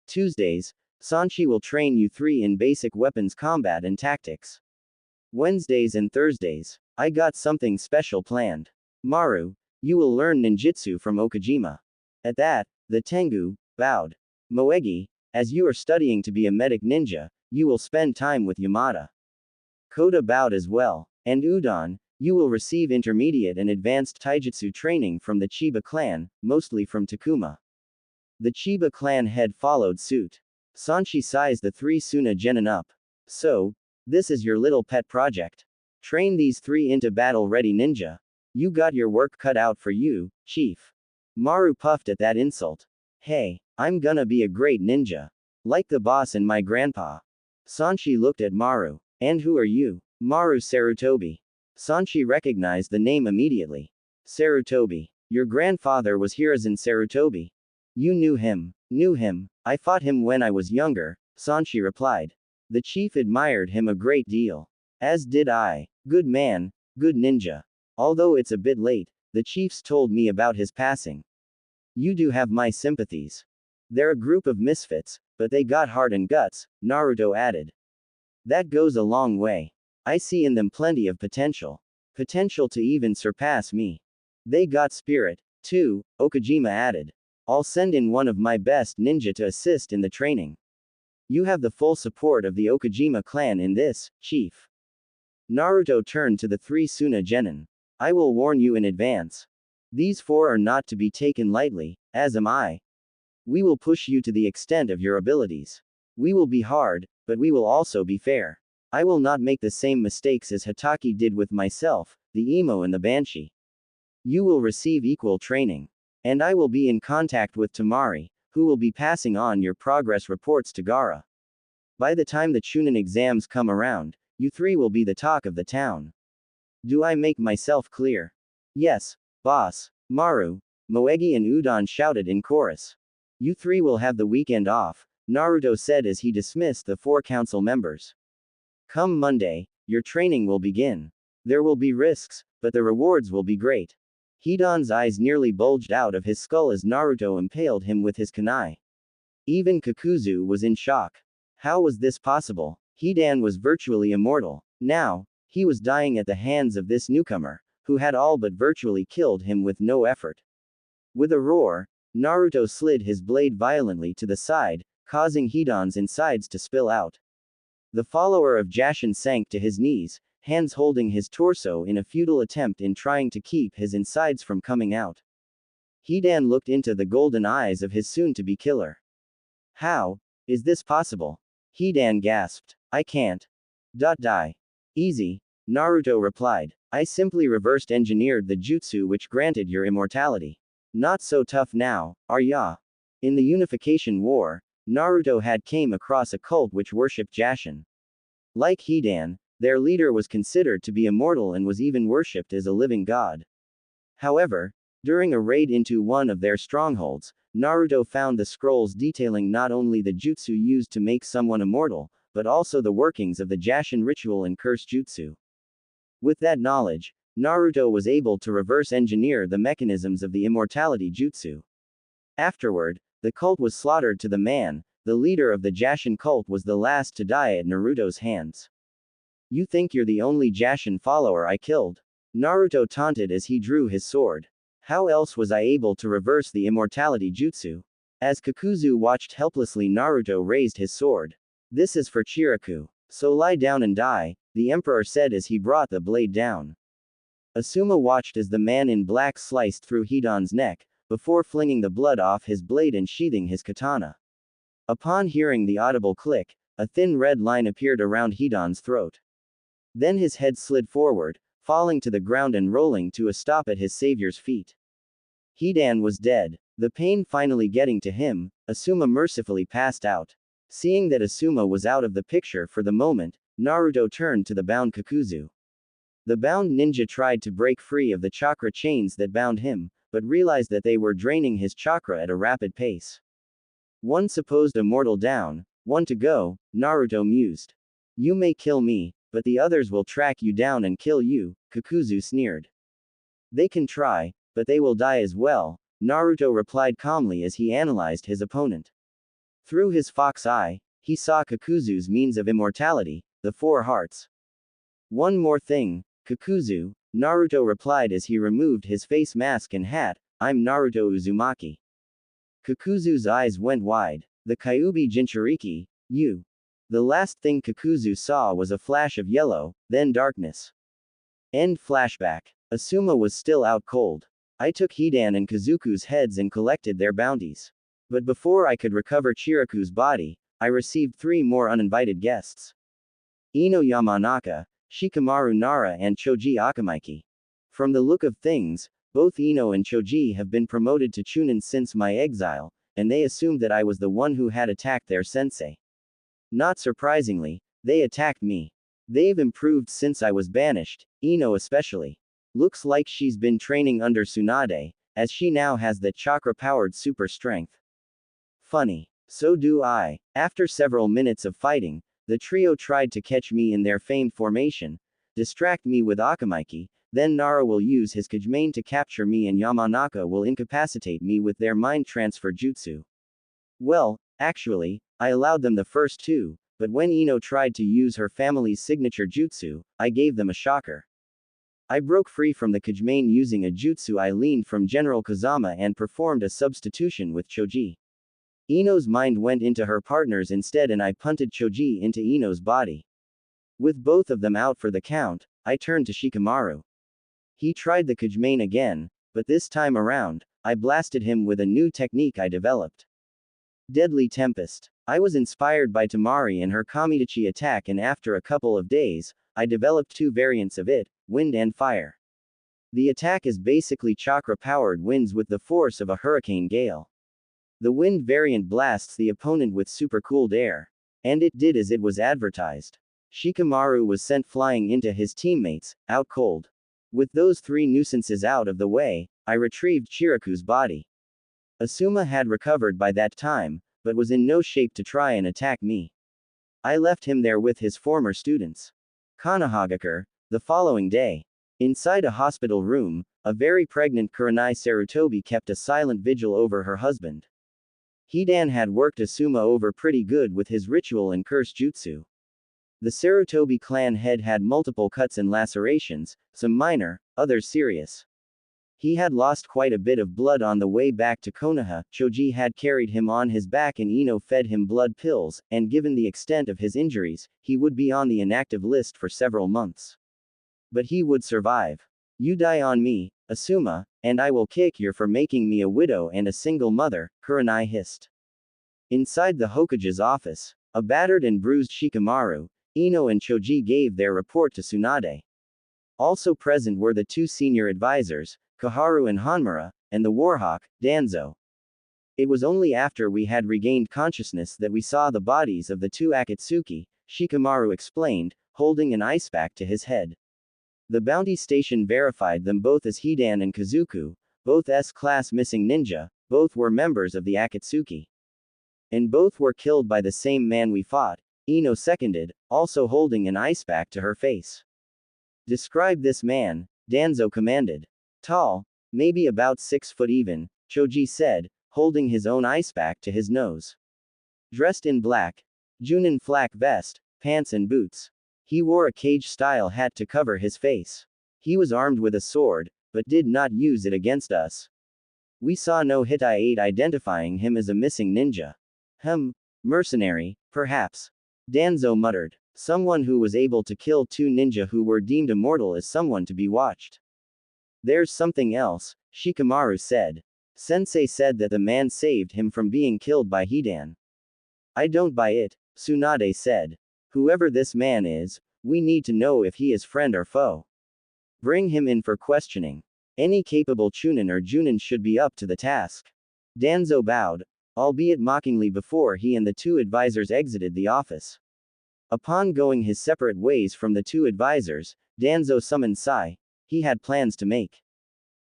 Tuesdays, Sanshi will train you 3 in basic weapons combat and tactics. Wednesdays and Thursdays, I got something special planned. Maru, you will learn ninjutsu from Okajima. At that, the Tengu bowed. Moegi, as you are studying to be a medic ninja, you will spend time with Yamada. Koda bowed as well. And Udon, you will receive intermediate and advanced taijutsu training from the Chiba clan, mostly from Takuma. The Chiba clan head followed suit. Sanshi sized the 3 Suna genin up. So, this is your little pet project. Train these 3 into battle-ready ninja. You got your work cut out for you, chief. Maru puffed at that insult. Hey, I'm gonna be a great ninja. Like the boss and my grandpa. Sanshi looked at Maru. And who are you? Maru Sarutobi. Sanshi recognized the name immediately. Sarutobi. Your grandfather was Hiruzen Sarutobi. You knew him. Knew him. I fought him when I was younger, Sanshi replied. The chief admired him a great deal. As did I. Good man, good ninja. Although it's a bit late, the chiefs told me about his passing. You do have my sympathies. They're a group of misfits, but they got heart and guts, Naruto added. That goes a long way. I see in them plenty of potential. Potential to even surpass me. They got spirit, too, Okajima added. I'll send in one of my best ninja to assist in the training. You have the full support of the Okajima clan in this, chief. Naruto turned to the 3 Suna genin. I will warn you in advance. These 4 are not to be taken lightly, as am I. We will push you to the extent of your abilities. We will be hard, but we will also be fair. I will not make the same mistakes as Hatake did with myself, the emo and the banshee. You will receive equal training. And I will be in contact with Tamari, who will be passing on your progress reports to Gaara. By the time the Chunin exams come around, you 3 will be the talk of the town. Do I make myself clear? Yes, boss. Maru, Moegi and Udon shouted in chorus. You 3 will have the weekend off, Naruto said as he dismissed the 4 council members. Come Monday, your training will begin. There will be risks, but the rewards will be great. Hidan's eyes nearly bulged out of his skull as Naruto impaled him with his kunai. Even Kakuzu was in shock. How was this possible? Hidan was virtually immortal. Now, he was dying at the hands of this newcomer, who had all but virtually killed him with no effort. With a roar, Naruto slid his blade violently to the side, causing Hidan's insides to spill out. The follower of Jashin sank to his knees, hands holding his torso in a futile attempt in trying to keep his insides from coming out. Hidan looked into the golden eyes of his soon-to-be killer. How is this possible? Hidan gasped. I can't. Die. Easy, Naruto replied. I simply reversed engineered the jutsu which granted your immortality. Not so tough now, are ya? In the Unification War, Naruto had came across a cult which worshipped Jashin. Like Hidan, their leader was considered to be immortal and was even worshipped as a living god. However, during a raid into one of their strongholds, Naruto found the scrolls detailing not only the jutsu used to make someone immortal, but also the workings of the Jashin ritual and curse jutsu. With that knowledge, Naruto was able to reverse engineer the mechanisms of the immortality jutsu. Afterward, the cult was slaughtered to the man. The leader of the Jashin cult was the last to die at Naruto's hands. You think you're the only Jashin follower I killed? Naruto taunted as he drew his sword. How else was I able to reverse the immortality jutsu? As Kakuzu watched helplessly, Naruto raised his sword. This is for Chiraku. So lie down and die, the emperor said as he brought the blade down. Asuma watched as the man in black sliced through Hidan's neck, before flinging the blood off his blade and sheathing his katana. Upon hearing the audible click, a thin red line appeared around Hidan's throat. Then his head slid forward, falling to the ground and rolling to a stop at his savior's feet. Hidan was dead. The pain finally getting to him, Asuma mercifully passed out. Seeing that Asuma was out of the picture for the moment, Naruto turned to the bound Kakuzu. The bound ninja tried to break free of the chakra chains that bound him, but realized that they were draining his chakra at a rapid pace. One supposed immortal down, one to go, Naruto mused. You may kill me, but the others will track you down and kill you, Kakuzu sneered. They can try, but they will die as well, Naruto replied calmly as he analyzed his opponent. Through his fox eye, he saw Kakuzu's means of immortality, the four hearts. One more thing, Kakuzu, Naruto replied as he removed his face mask and hat, I'm Naruto Uzumaki. Kakuzu's eyes went wide. The Kyuubi Jinchuriki, you. The last thing Kakuzu saw was a flash of yellow, then darkness. End flashback. Asuma was still out cold. I took Hidan and Kazuku's heads and collected their bounties. But before I could recover Chiraku's body, I received 3 more uninvited guests. Ino Yamanaka, Shikamaru Nara and Choji Akamaiki. From the look of things, both Ino and Choji have been promoted to Chunin since my exile, and they assumed that I was the one who had attacked their sensei. Not surprisingly, they attacked me. They've improved since I was banished, Ino especially. Looks like she's been training under Tsunade, as she now has that chakra-powered super strength. Funny. So do I. After several minutes of fighting, the trio tried to catch me in their famed formation, distract me with Akamaiki, then Nara will use his Kajimane to capture me and Yamanaka will incapacitate me with their mind transfer jutsu. Well, actually, I allowed them the first 2, but when Ino tried to use her family's signature jutsu, I gave them a shocker. I broke free from the Kajimane using a jutsu I leaned from General Kazama and performed a substitution with Choji. Ino's mind went into her partner's instead and I punted Choji into Ino's body. With both of them out for the count, I turned to Shikamaru. He tried the Kajimane again, but this time around, I blasted him with a new technique I developed. Deadly Tempest. I was inspired by Tamari and her Kamidachi attack and after a couple of days, I developed 2 variants of it, wind and fire. The attack is basically chakra-powered winds with the force of a hurricane gale. The wind variant blasts the opponent with super-cooled air. And it did as it was advertised. Shikamaru was sent flying into his teammates, out cold. With those 3 nuisances out of the way, I retrieved Chiraku's body. Asuma had recovered by that time, but was in no shape to try and attack me. I left him there with his former students. Konohagakure, the following day. Inside a hospital room, a very pregnant Kurenai Sarutobi kept a silent vigil over her husband. Hidan had worked Asuma over pretty good with his ritual and curse jutsu. The Sarutobi clan head had multiple cuts and lacerations, some minor, others serious. He had lost quite a bit of blood on the way back to Konoha. Choji had carried him on his back and Ino fed him blood pills, and given the extent of his injuries, he would be on the inactive list for several months. But he would survive. You die on me, Asuma, and I will kick you for making me a widow and a single mother, Kurenai hissed. Inside the Hokage's office, a battered and bruised Shikamaru, Ino and Choji gave their report to Tsunade. Also present were the 2 senior advisors, Koharu and Hanmura, and the Warhawk, Danzo. It was only after we had regained consciousness that we saw the bodies of the 2 Akatsuki, Shikamaru explained, holding an ice pack to his head. The bounty station verified them both as Hidan and Kazuku, both S-class missing ninja, both were members of the Akatsuki. And both were killed by the same man we fought, Ino seconded, also holding an ice pack to her face. Describe this man, Danzo commanded. Tall, maybe about 6 foot even, Choji said, holding his own ice pack to his nose. Dressed in black, Junin flak vest, pants and boots. He wore a cage-style hat to cover his face. He was armed with a sword, but did not use it against us. We saw no Hittite identifying him as a missing ninja. Mercenary, perhaps. Danzo muttered. Someone who was able to kill 2 ninja who were deemed immortal is someone to be watched. There's something else, Shikamaru said. Sensei said that the man saved him from being killed by Hidan. I don't buy it, Tsunade said. Whoever this man is, we need to know if he is friend or foe. Bring him in for questioning. Any capable Chunin or Junin should be up to the task. Danzo bowed, albeit mockingly, before he and the 2 advisors exited the office. Upon going his separate ways from the 2 advisors, Danzo summoned Sai. He had plans to make.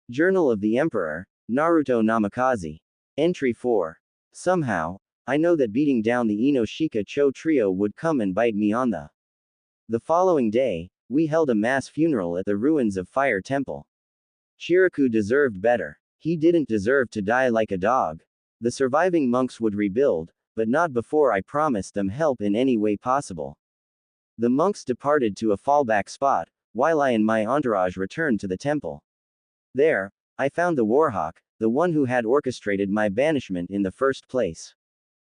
Journal of the Emperor, Naruto Namikaze. Entry 4. Somehow, I know that beating down the Inoshika Cho trio would come and bite me on the following day, we held a mass funeral at the ruins of Fire Temple. Chiraku deserved better. He didn't deserve to die like a dog. The surviving monks would rebuild, but not before I promised them help in any way possible. The monks departed to a fallback spot, while I and my entourage returned to the temple. There, I found the Warhawk, the one who had orchestrated my banishment in the first place.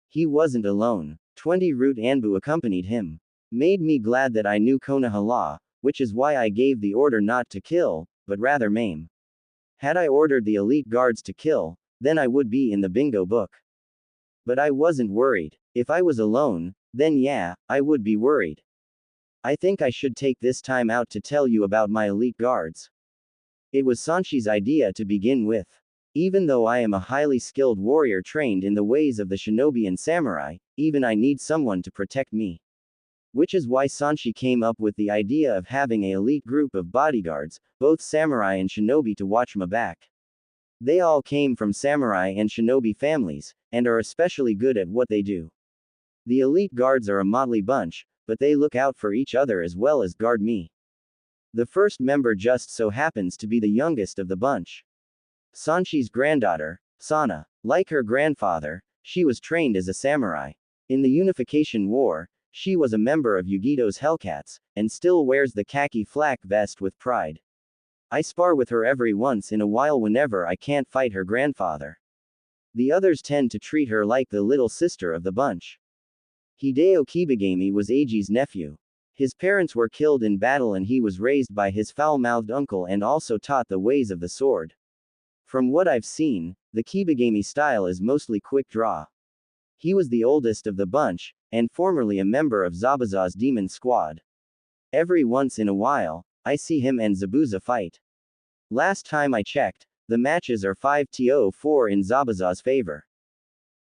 He wasn't alone. 20 Root Anbu accompanied him. Made me glad that I knew Konoha law, which is why I gave the order not to kill, but rather maim. Had I ordered the elite guards to kill, then I would be in the bingo book. But I wasn't worried. If I was alone, then yeah, I would be worried. I think I should take this time out to tell you about my elite guards. It was Sanshi's idea to begin with. Even though I am a highly skilled warrior trained in the ways of the shinobi and samurai, even I need someone to protect me. Which is why Sanshi came up with the idea of having an elite group of bodyguards, both samurai and shinobi, to watch my back. They all came from samurai and shinobi families, and are especially good at what they do. The elite guards are a motley bunch, but they look out for each other as well as guard me. The first member just so happens to be the youngest of the bunch. Sanshi's granddaughter, Sana. Like her grandfather, she was trained as a samurai. In the Unification War, she was a member of Yugito's Hellcats, and still wears the khaki flak vest with pride. I spar with her every once in a while whenever I can't fight her grandfather. The others tend to treat her like the little sister of the bunch. Hideo Kibagami was Eiji's nephew. His parents were killed in battle and he was raised by his foul-mouthed uncle and also taught the ways of the sword. From what I've seen, the Kibagami style is mostly quick draw. He was the oldest of the bunch, and formerly a member of Zabuza's demon squad. Every once in a while, I see him and Zabuza fight. Last time I checked, the matches are 5-4 in Zabuza's favor.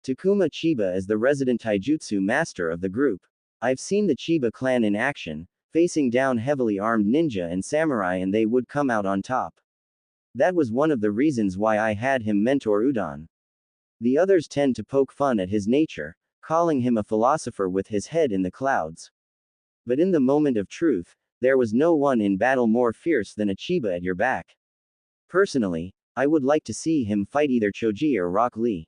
Takuma Chiba is the resident taijutsu master of the group. I've seen the Chiba clan in action, facing down heavily armed ninja and samurai, and they would come out on top. That was one of the reasons why I had him mentor Udon. The others tend to poke fun at his nature, calling him a philosopher with his head in the clouds. But in the moment of truth, there was no one in battle more fierce than a Chiba at your back. Personally, I would like to see him fight either Choji or Rock Lee.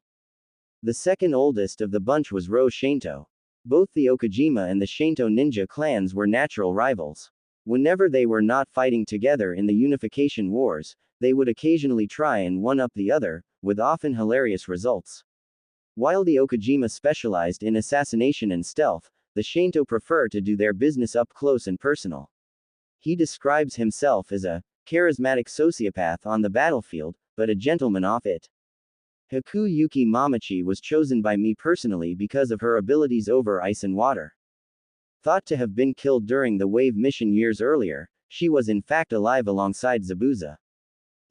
The second oldest of the bunch was Ro Shinto. Both the Okajima and the Shinto ninja clans were natural rivals. Whenever they were not fighting together in the Unification Wars, they would occasionally try and one-up the other, with often hilarious results. While the Okajima specialized in assassination and stealth, the Shinto prefer to do their business up close and personal. He describes himself as a charismatic sociopath on the battlefield, but a gentleman off it. Hakuyuki Mamachi was chosen by me personally because of her abilities over ice and water. Thought to have been killed during the Wave mission years earlier, she was in fact alive alongside Zabuza.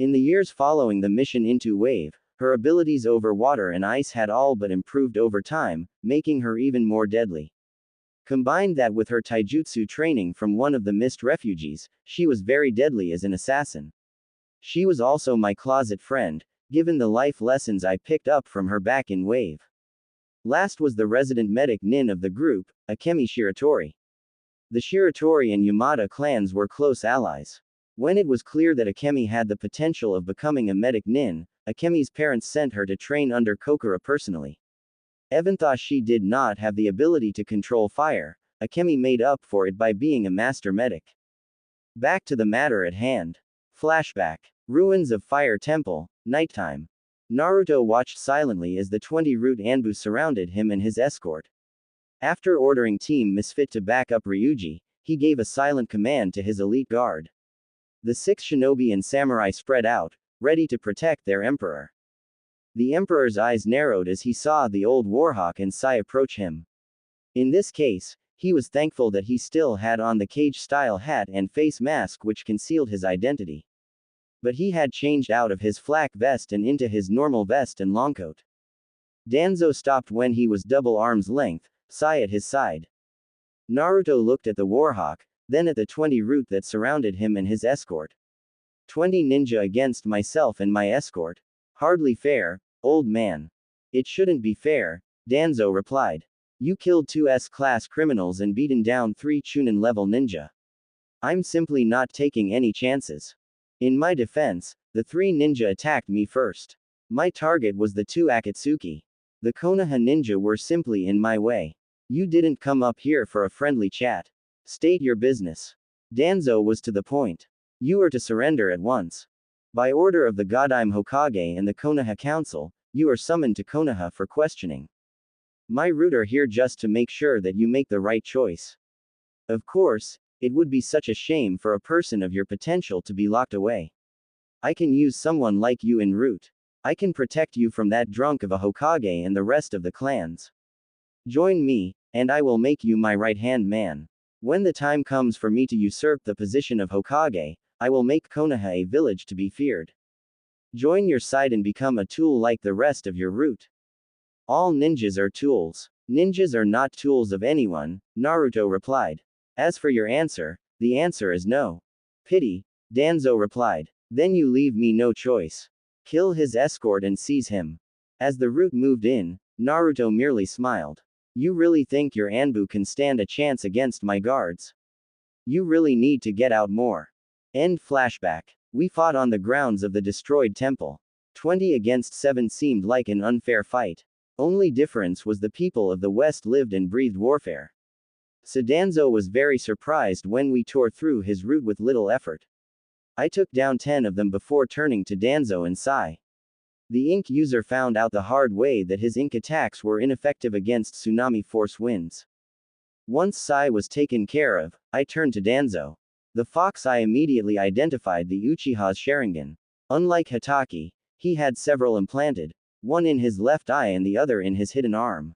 In the years following the mission into Wave, her abilities over water and ice had all but improved over time, making her even more deadly. Combine that with her taijutsu training from one of the mist refugees, she was very deadly as an assassin. She was also my closet friend, given the life lessons I picked up from her back in Wave. Last was the resident medic nin of the group, Akemi Shiratori. The Shiratori and Yamada clans were close allies. When it was clear that Akemi had the potential of becoming a medic nin, Akemi's parents sent her to train under Kokura personally. Even though she did not have the ability to control fire, Akemi made up for it by being a master medic. Back to the matter at hand. Flashback. Ruins of Fire Temple, nighttime. Naruto watched silently as the 20 Root Anbu surrounded him and his escort. After ordering Team Misfit to back up Ryuji, he gave a silent command to his elite guard. The 6 shinobi and samurai spread out, ready to protect their emperor. The emperor's eyes narrowed as he saw the old warhawk and Sai approach him. In this case, he was thankful that he still had on the cage-style hat and face mask which concealed his identity. But he had changed out of his flak vest and into his normal vest and longcoat. Danzo stopped when he was double arm's length, Sai at his side. Naruto looked at the warhawk, then at the 20 route that surrounded him and his escort. 20 ninja against myself and my escort? Hardly fair, old man. It shouldn't be fair, Danzo replied. You killed 2 S-class criminals and beaten down 3 Chunin-level ninja. I'm simply not taking any chances. In my defense, the 3 ninja attacked me first. My target was the 2 Akatsuki. The Konoha ninja were simply in my way. You didn't come up here for a friendly chat. State your business. Danzo was to the point. You are to surrender at once. By order of the Godime Hokage and the Konoha Council, you are summoned to Konoha for questioning. My route are here just to make sure that you make the right choice. Of course, it would be such a shame for a person of your potential to be locked away. I can use someone like you en route. I can protect you from that drunk of a Hokage and the rest of the clans. Join me, and I will make you my right-hand man. When the time comes for me to usurp the position of Hokage, I will make Konoha a village to be feared. Join your side and become a tool like the rest of your route. All ninjas are tools. Ninjas are not tools of anyone, Naruto replied. As for your answer, the answer is no. Pity, Danzo replied. Then you leave me no choice. Kill his escort and seize him. As the route moved in, Naruto merely smiled. You really think your Anbu can stand a chance against my guards? You really need to get out more. End flashback. We fought on the grounds of the destroyed temple. 20 against 7 seemed like an unfair fight. Only difference was the people of the West lived and breathed warfare. So Danzo was very surprised when we tore through his route with little effort. I took down 10 of them before turning to Danzo and Sai. The ink user found out the hard way that his ink attacks were ineffective against tsunami force winds. Once Sai was taken care of, I turned to Danzo. The fox eye immediately identified the Uchiha's Sharingan. Unlike Hitaki, he had several implanted, one in his left eye and the other in his hidden arm.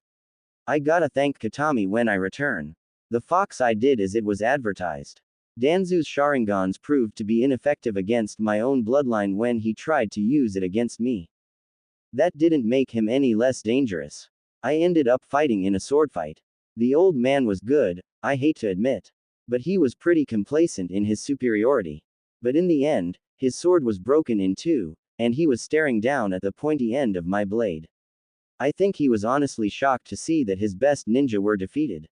I gotta thank Katami when I return. The fox eye did as it was advertised. Danzu's Sharingans proved to be ineffective against my own bloodline when he tried to use it against me. That didn't make him any less dangerous. I ended up fighting in a sword fight. The old man was good, I hate to admit. But he was pretty complacent in his superiority. But in the end, his sword was broken in 2, and he was staring down at the pointy end of my blade. I think he was honestly shocked to see that his best ninja were defeated.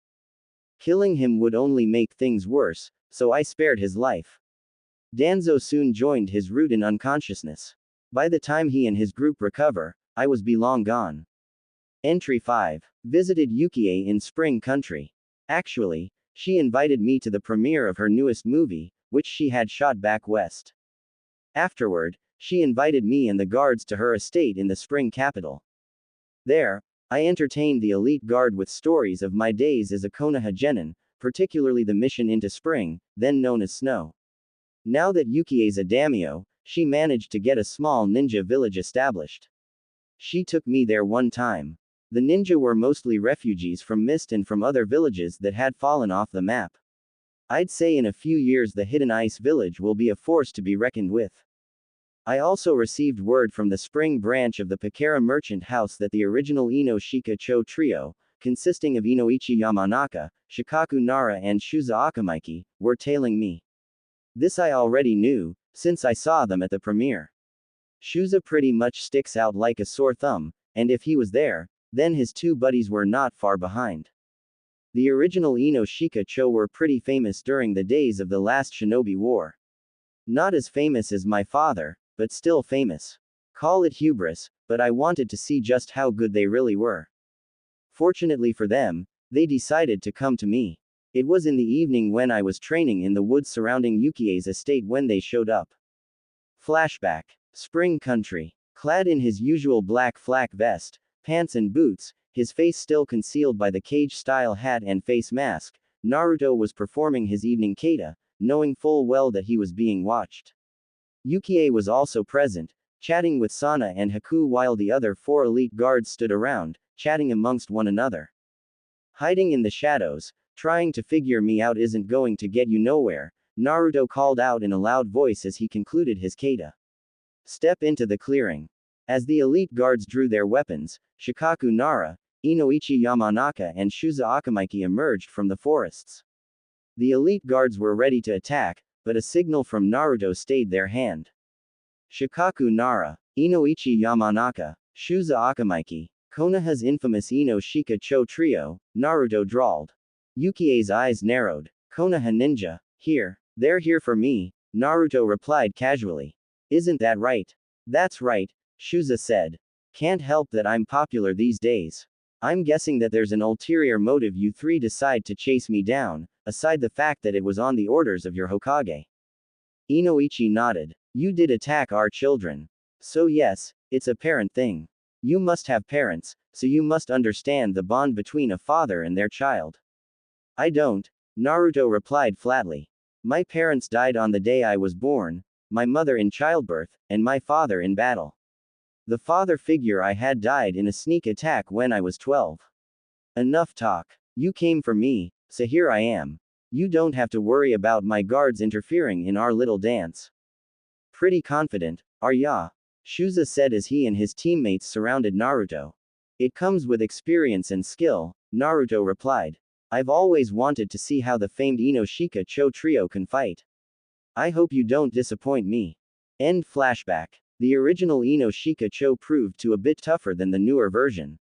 Killing him would only make things worse, so I spared his life. Danzo soon joined his route in unconsciousness. By the time he and his group recover, I was be long gone. Entry 5. Visited Yukie in Spring Country. Actually, she invited me to the premiere of her newest movie, which she had shot back west. Afterward, she invited me and the guards to her estate in the spring capital. There, I entertained the elite guard with stories of my days as a Konoha genin, particularly the mission into spring, then known as snow. Now that Yukie's a daimyo, she managed to get a small ninja village established. She took me there one time. The ninja were mostly refugees from Mist and from other villages that had fallen off the map. I'd say in a few years the Hidden Ice Village will be a force to be reckoned with. I also received word from the spring branch of the Pakara merchant house that the original Ino Shika Cho trio, consisting of Inoichi Yamanaka, Shikaku Nara and Shuza Akamaiki, were tailing me. This I already knew, since I saw them at the premiere. Shuza pretty much sticks out like a sore thumb, and if he was there, then his 2 buddies were not far behind. The original Ino Shika Cho were pretty famous during the days of the last Shinobi War. Not as famous as my father, but still famous. Call it hubris, but I wanted to see just how good they really were. Fortunately for them, they decided to come to me. It was in the evening when I was training in the woods surrounding Yukie's estate when they showed up. Flashback. Spring Country. Clad in his usual black flak vest, pants and boots, his face still concealed by the cage-style hat and face mask, Naruto was performing his evening kata, knowing full well that he was being watched. Yukie was also present, chatting with Sana and Haku while the other 4 elite guards stood around, chatting amongst one another. Hiding in the shadows, trying to figure me out isn't going to get you nowhere, Naruto called out in a loud voice as he concluded his kata. Step into the clearing. As the elite guards drew their weapons, Shikaku Nara, Inoichi Yamanaka and Shuza Akamaiki emerged from the forests. The elite guards were ready to attack, but a signal from Naruto stayed their hand. Shikaku Nara, Inoichi Yamanaka, Shuza Akamaiki, Konoha's infamous Ino Shika Cho trio, Naruto drawled. Yukie's eyes narrowed. Konoha ninja, here. They're here for me, Naruto replied casually. Isn't that right? That's right, Shuza said. Can't help that I'm popular these days. I'm guessing that there's an ulterior motive you 3 decide to chase me down, aside the fact that it was on the orders of your Hokage. Inoichi nodded. You did attack our children. So yes, it's a parent thing. You must have parents, so you must understand the bond between a father and their child. I don't, Naruto replied flatly. My parents died on the day I was born, my mother in childbirth, and my father in battle. The father figure I had died in a sneak attack when I was 12. Enough talk. You came for me, so here I am. You don't have to worry about my guards interfering in our little dance. Pretty confident, are ya? Shuza said as he and his teammates surrounded Naruto. It comes with experience and skill, Naruto replied. I've always wanted to see how the famed Ino Shika Cho trio can fight. I hope you don't disappoint me. End flashback. The original Ino Shika Cho proved to a bit tougher than the newer version.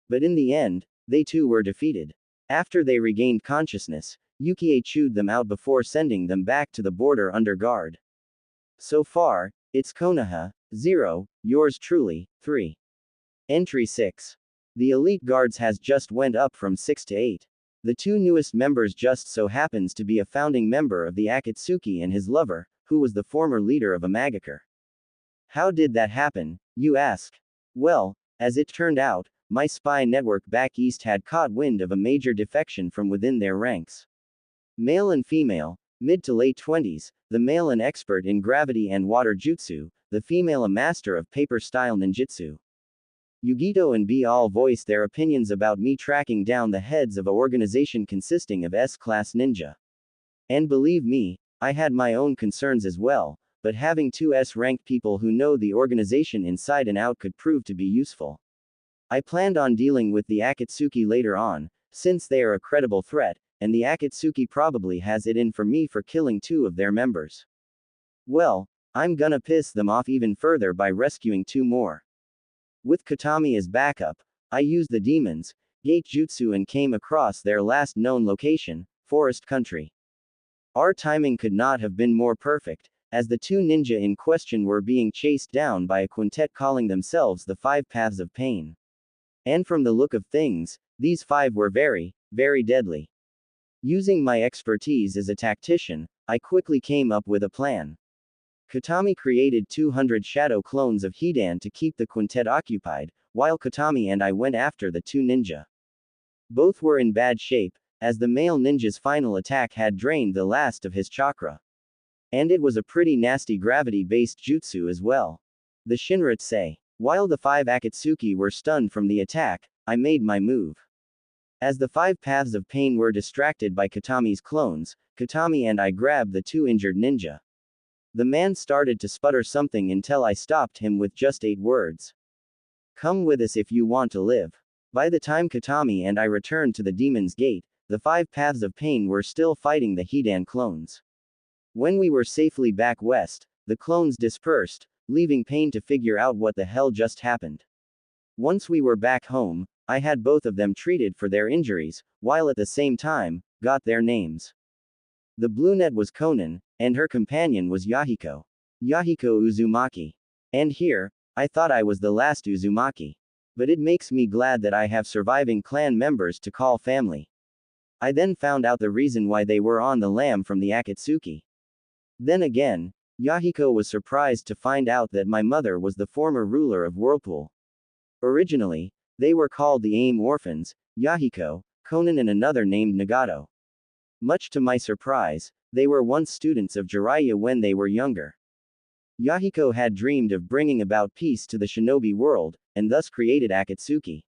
But in the end, they too were defeated. After they regained consciousness, Yukie chewed them out before sending them back to the border under guard. So far, it's Konoha, 0, yours truly, 3. Entry 6. The elite guards has just went up from 6 to 8. The 2 newest members just so happens to be a founding member of the Akatsuki and his lover, who was the former leader of a Magikure. How did that happen, you ask? Well, as it turned out, my spy network back east had caught wind of a major defection from within their ranks. Male and female, mid to late 20s, the male an expert in gravity and water jutsu, the female a master of paper-style ninjutsu. Yugito and B all voiced their opinions about me tracking down the heads of an organization consisting of S-class ninja. And believe me, I had my own concerns as well, but having 2 S-ranked people who know the organization inside and out could prove to be useful. I planned on dealing with the Akatsuki later on, since they are a credible threat, and the Akatsuki probably has it in for me for killing 2 of their members. Well, I'm gonna piss them off even further by rescuing 2 more. With Katami as backup, I used the Demon's Gate Jutsu and came across their last known location, Forest Country. Our timing could not have been more perfect, as the 2 ninja in question were being chased down by a quintet calling themselves the 5 Paths of Pain. And from the look of things, these 5 were very, very deadly. Using my expertise as a tactician, I quickly came up with a plan. Katami created 200 shadow clones of Hidan to keep the quintet occupied, while Katami and I went after the 2 ninja. Both were in bad shape, as the male ninja's final attack had drained the last of his chakra. And it was a pretty nasty gravity-based jutsu as well. The Shinra say. While the 5 Akatsuki were stunned from the attack, I made my move. As the 5 Paths of Pain were distracted by Katami's clones, Katami and I grabbed the 2 injured ninja. The man started to sputter something until I stopped him with just 8 words. Come with us if you want to live. By the time Katami and I returned to the Demon's Gate, the 5 Paths of Pain were still fighting the Hidan clones. When we were safely back west, the clones dispersed, leaving Pain to figure out what the hell just happened. Once we were back home, I had both of them treated for their injuries, while at the same time, got their names. The brunette was Konan, and her companion was Yahiko. Yahiko Uzumaki. And here, I thought I was the last Uzumaki. But it makes me glad that I have surviving clan members to call family. I then found out the reason why they were on the lam from the Akatsuki. Then again, Yahiko was surprised to find out that my mother was the former ruler of Whirlpool. Originally, They were called the AIM orphans, Yahiko, Konan and another named Nagato. Much to my surprise, they were once students of Jiraiya when they were younger. Yahiko had dreamed of bringing about peace to the shinobi world, and thus created Akatsuki.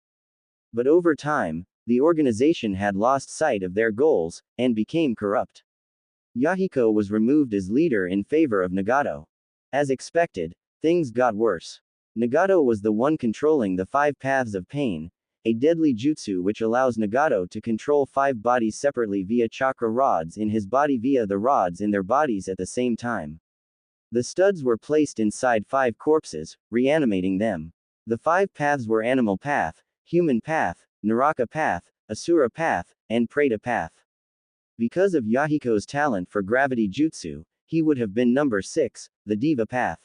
But over time, the organization had lost sight of their goals, and became corrupt. Yahiko was removed as leader in favor of Nagato. As expected, things got worse. Nagato was the one controlling the 5 paths of pain, a deadly jutsu which allows Nagato to control 5 bodies separately via chakra rods in his body via the rods in their bodies at the same time. The studs were placed inside 5 corpses, reanimating them. The 5 paths were Animal Path, Human Path, Naraka Path, Asura Path, and Preta Path. Because of Yahiko's talent for gravity jutsu, he would have been number 6, the Diva Path.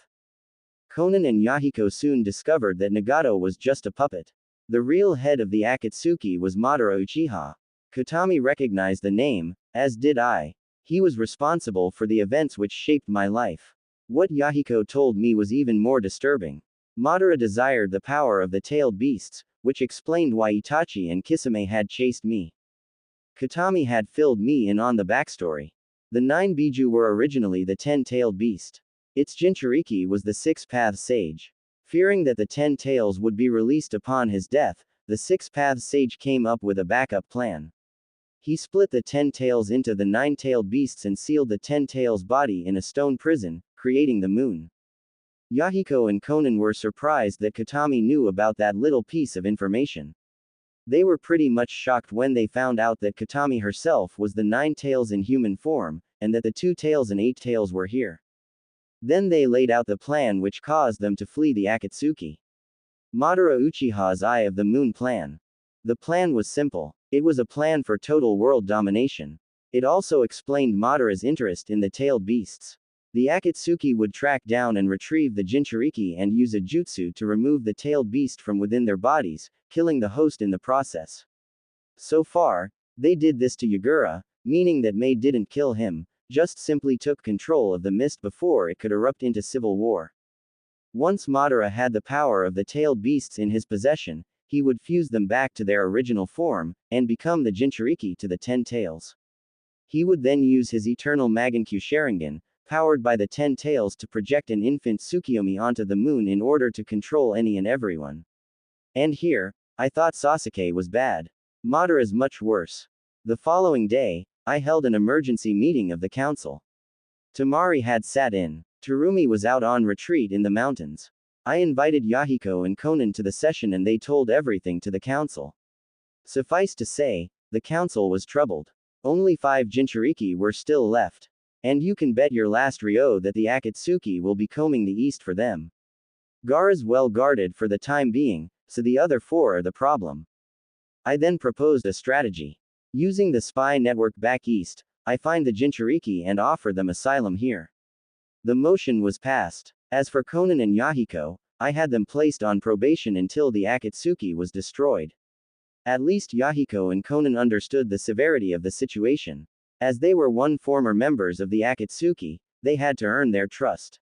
Konan and Yahiko soon discovered that Nagato was just a puppet. The real head of the Akatsuki was Madara Uchiha. Katami recognized the name, as did I. He was responsible for the events which shaped my life. What Yahiko told me was even more disturbing. Madara desired the power of the tailed beasts, which explained why Itachi and Kisame had chased me. Katami had filled me in on the backstory. The 9 Biju were originally the 10-tailed beast. Its Jinchuriki was the 6-path sage. Fearing that the 10 tails would be released upon his death, the 6-path sage came up with a backup plan. He split the 10 tails into the 9-tailed beasts and sealed the 10 tails body in a stone prison, creating the moon. Yahiko and Konan were surprised that Katami knew about that little piece of information. They were pretty much shocked when they found out that Katami herself was the 9 tails in human form, and that the 2 tails and 8 tails were here. Then they laid out the plan which caused them to flee the Akatsuki. Madara Uchiha's Eye of the Moon plan. The plan was simple. It was a plan for total world domination. It also explained Madara's interest in the tailed beasts. The Akatsuki would track down and retrieve the Jinchuriki and use a jutsu to remove the tailed beast from within their bodies, killing the host in the process. So far, they did this to Yagura, meaning that Mei didn't kill him, just simply took control of the mist before it could erupt into civil war. Once Madara had the power of the tailed beasts in his possession, he would fuse them back to their original form, and become the Jinchuriki to the 10 tails. He would then use his eternal Magankyu Sharingan, powered by the 10 tails, to project an infant Tsukiyomi onto the moon in order to control any and everyone. And here, I thought Sasuke was bad. Madara's much worse. The following day, I held an emergency meeting of the council. Tamari had sat in. Terumi was out on retreat in the mountains. I invited Yahiko and Konan to the session and they told everything to the council. Suffice to say, the council was troubled. Only 5 Jinchuriki were still left. And you can bet your last Ryo that the Akatsuki will be combing the east for them. Gaara's well guarded for the time being, so the other 4 are the problem. I then proposed a strategy. Using the spy network back east, I find the Jinchuriki and offer them asylum here. The motion was passed. As for Konan and Yahiko, I had them placed on probation until the Akatsuki was destroyed. At least Yahiko and Konan understood the severity of the situation. As they were former members of the Akatsuki, they had to earn their trust.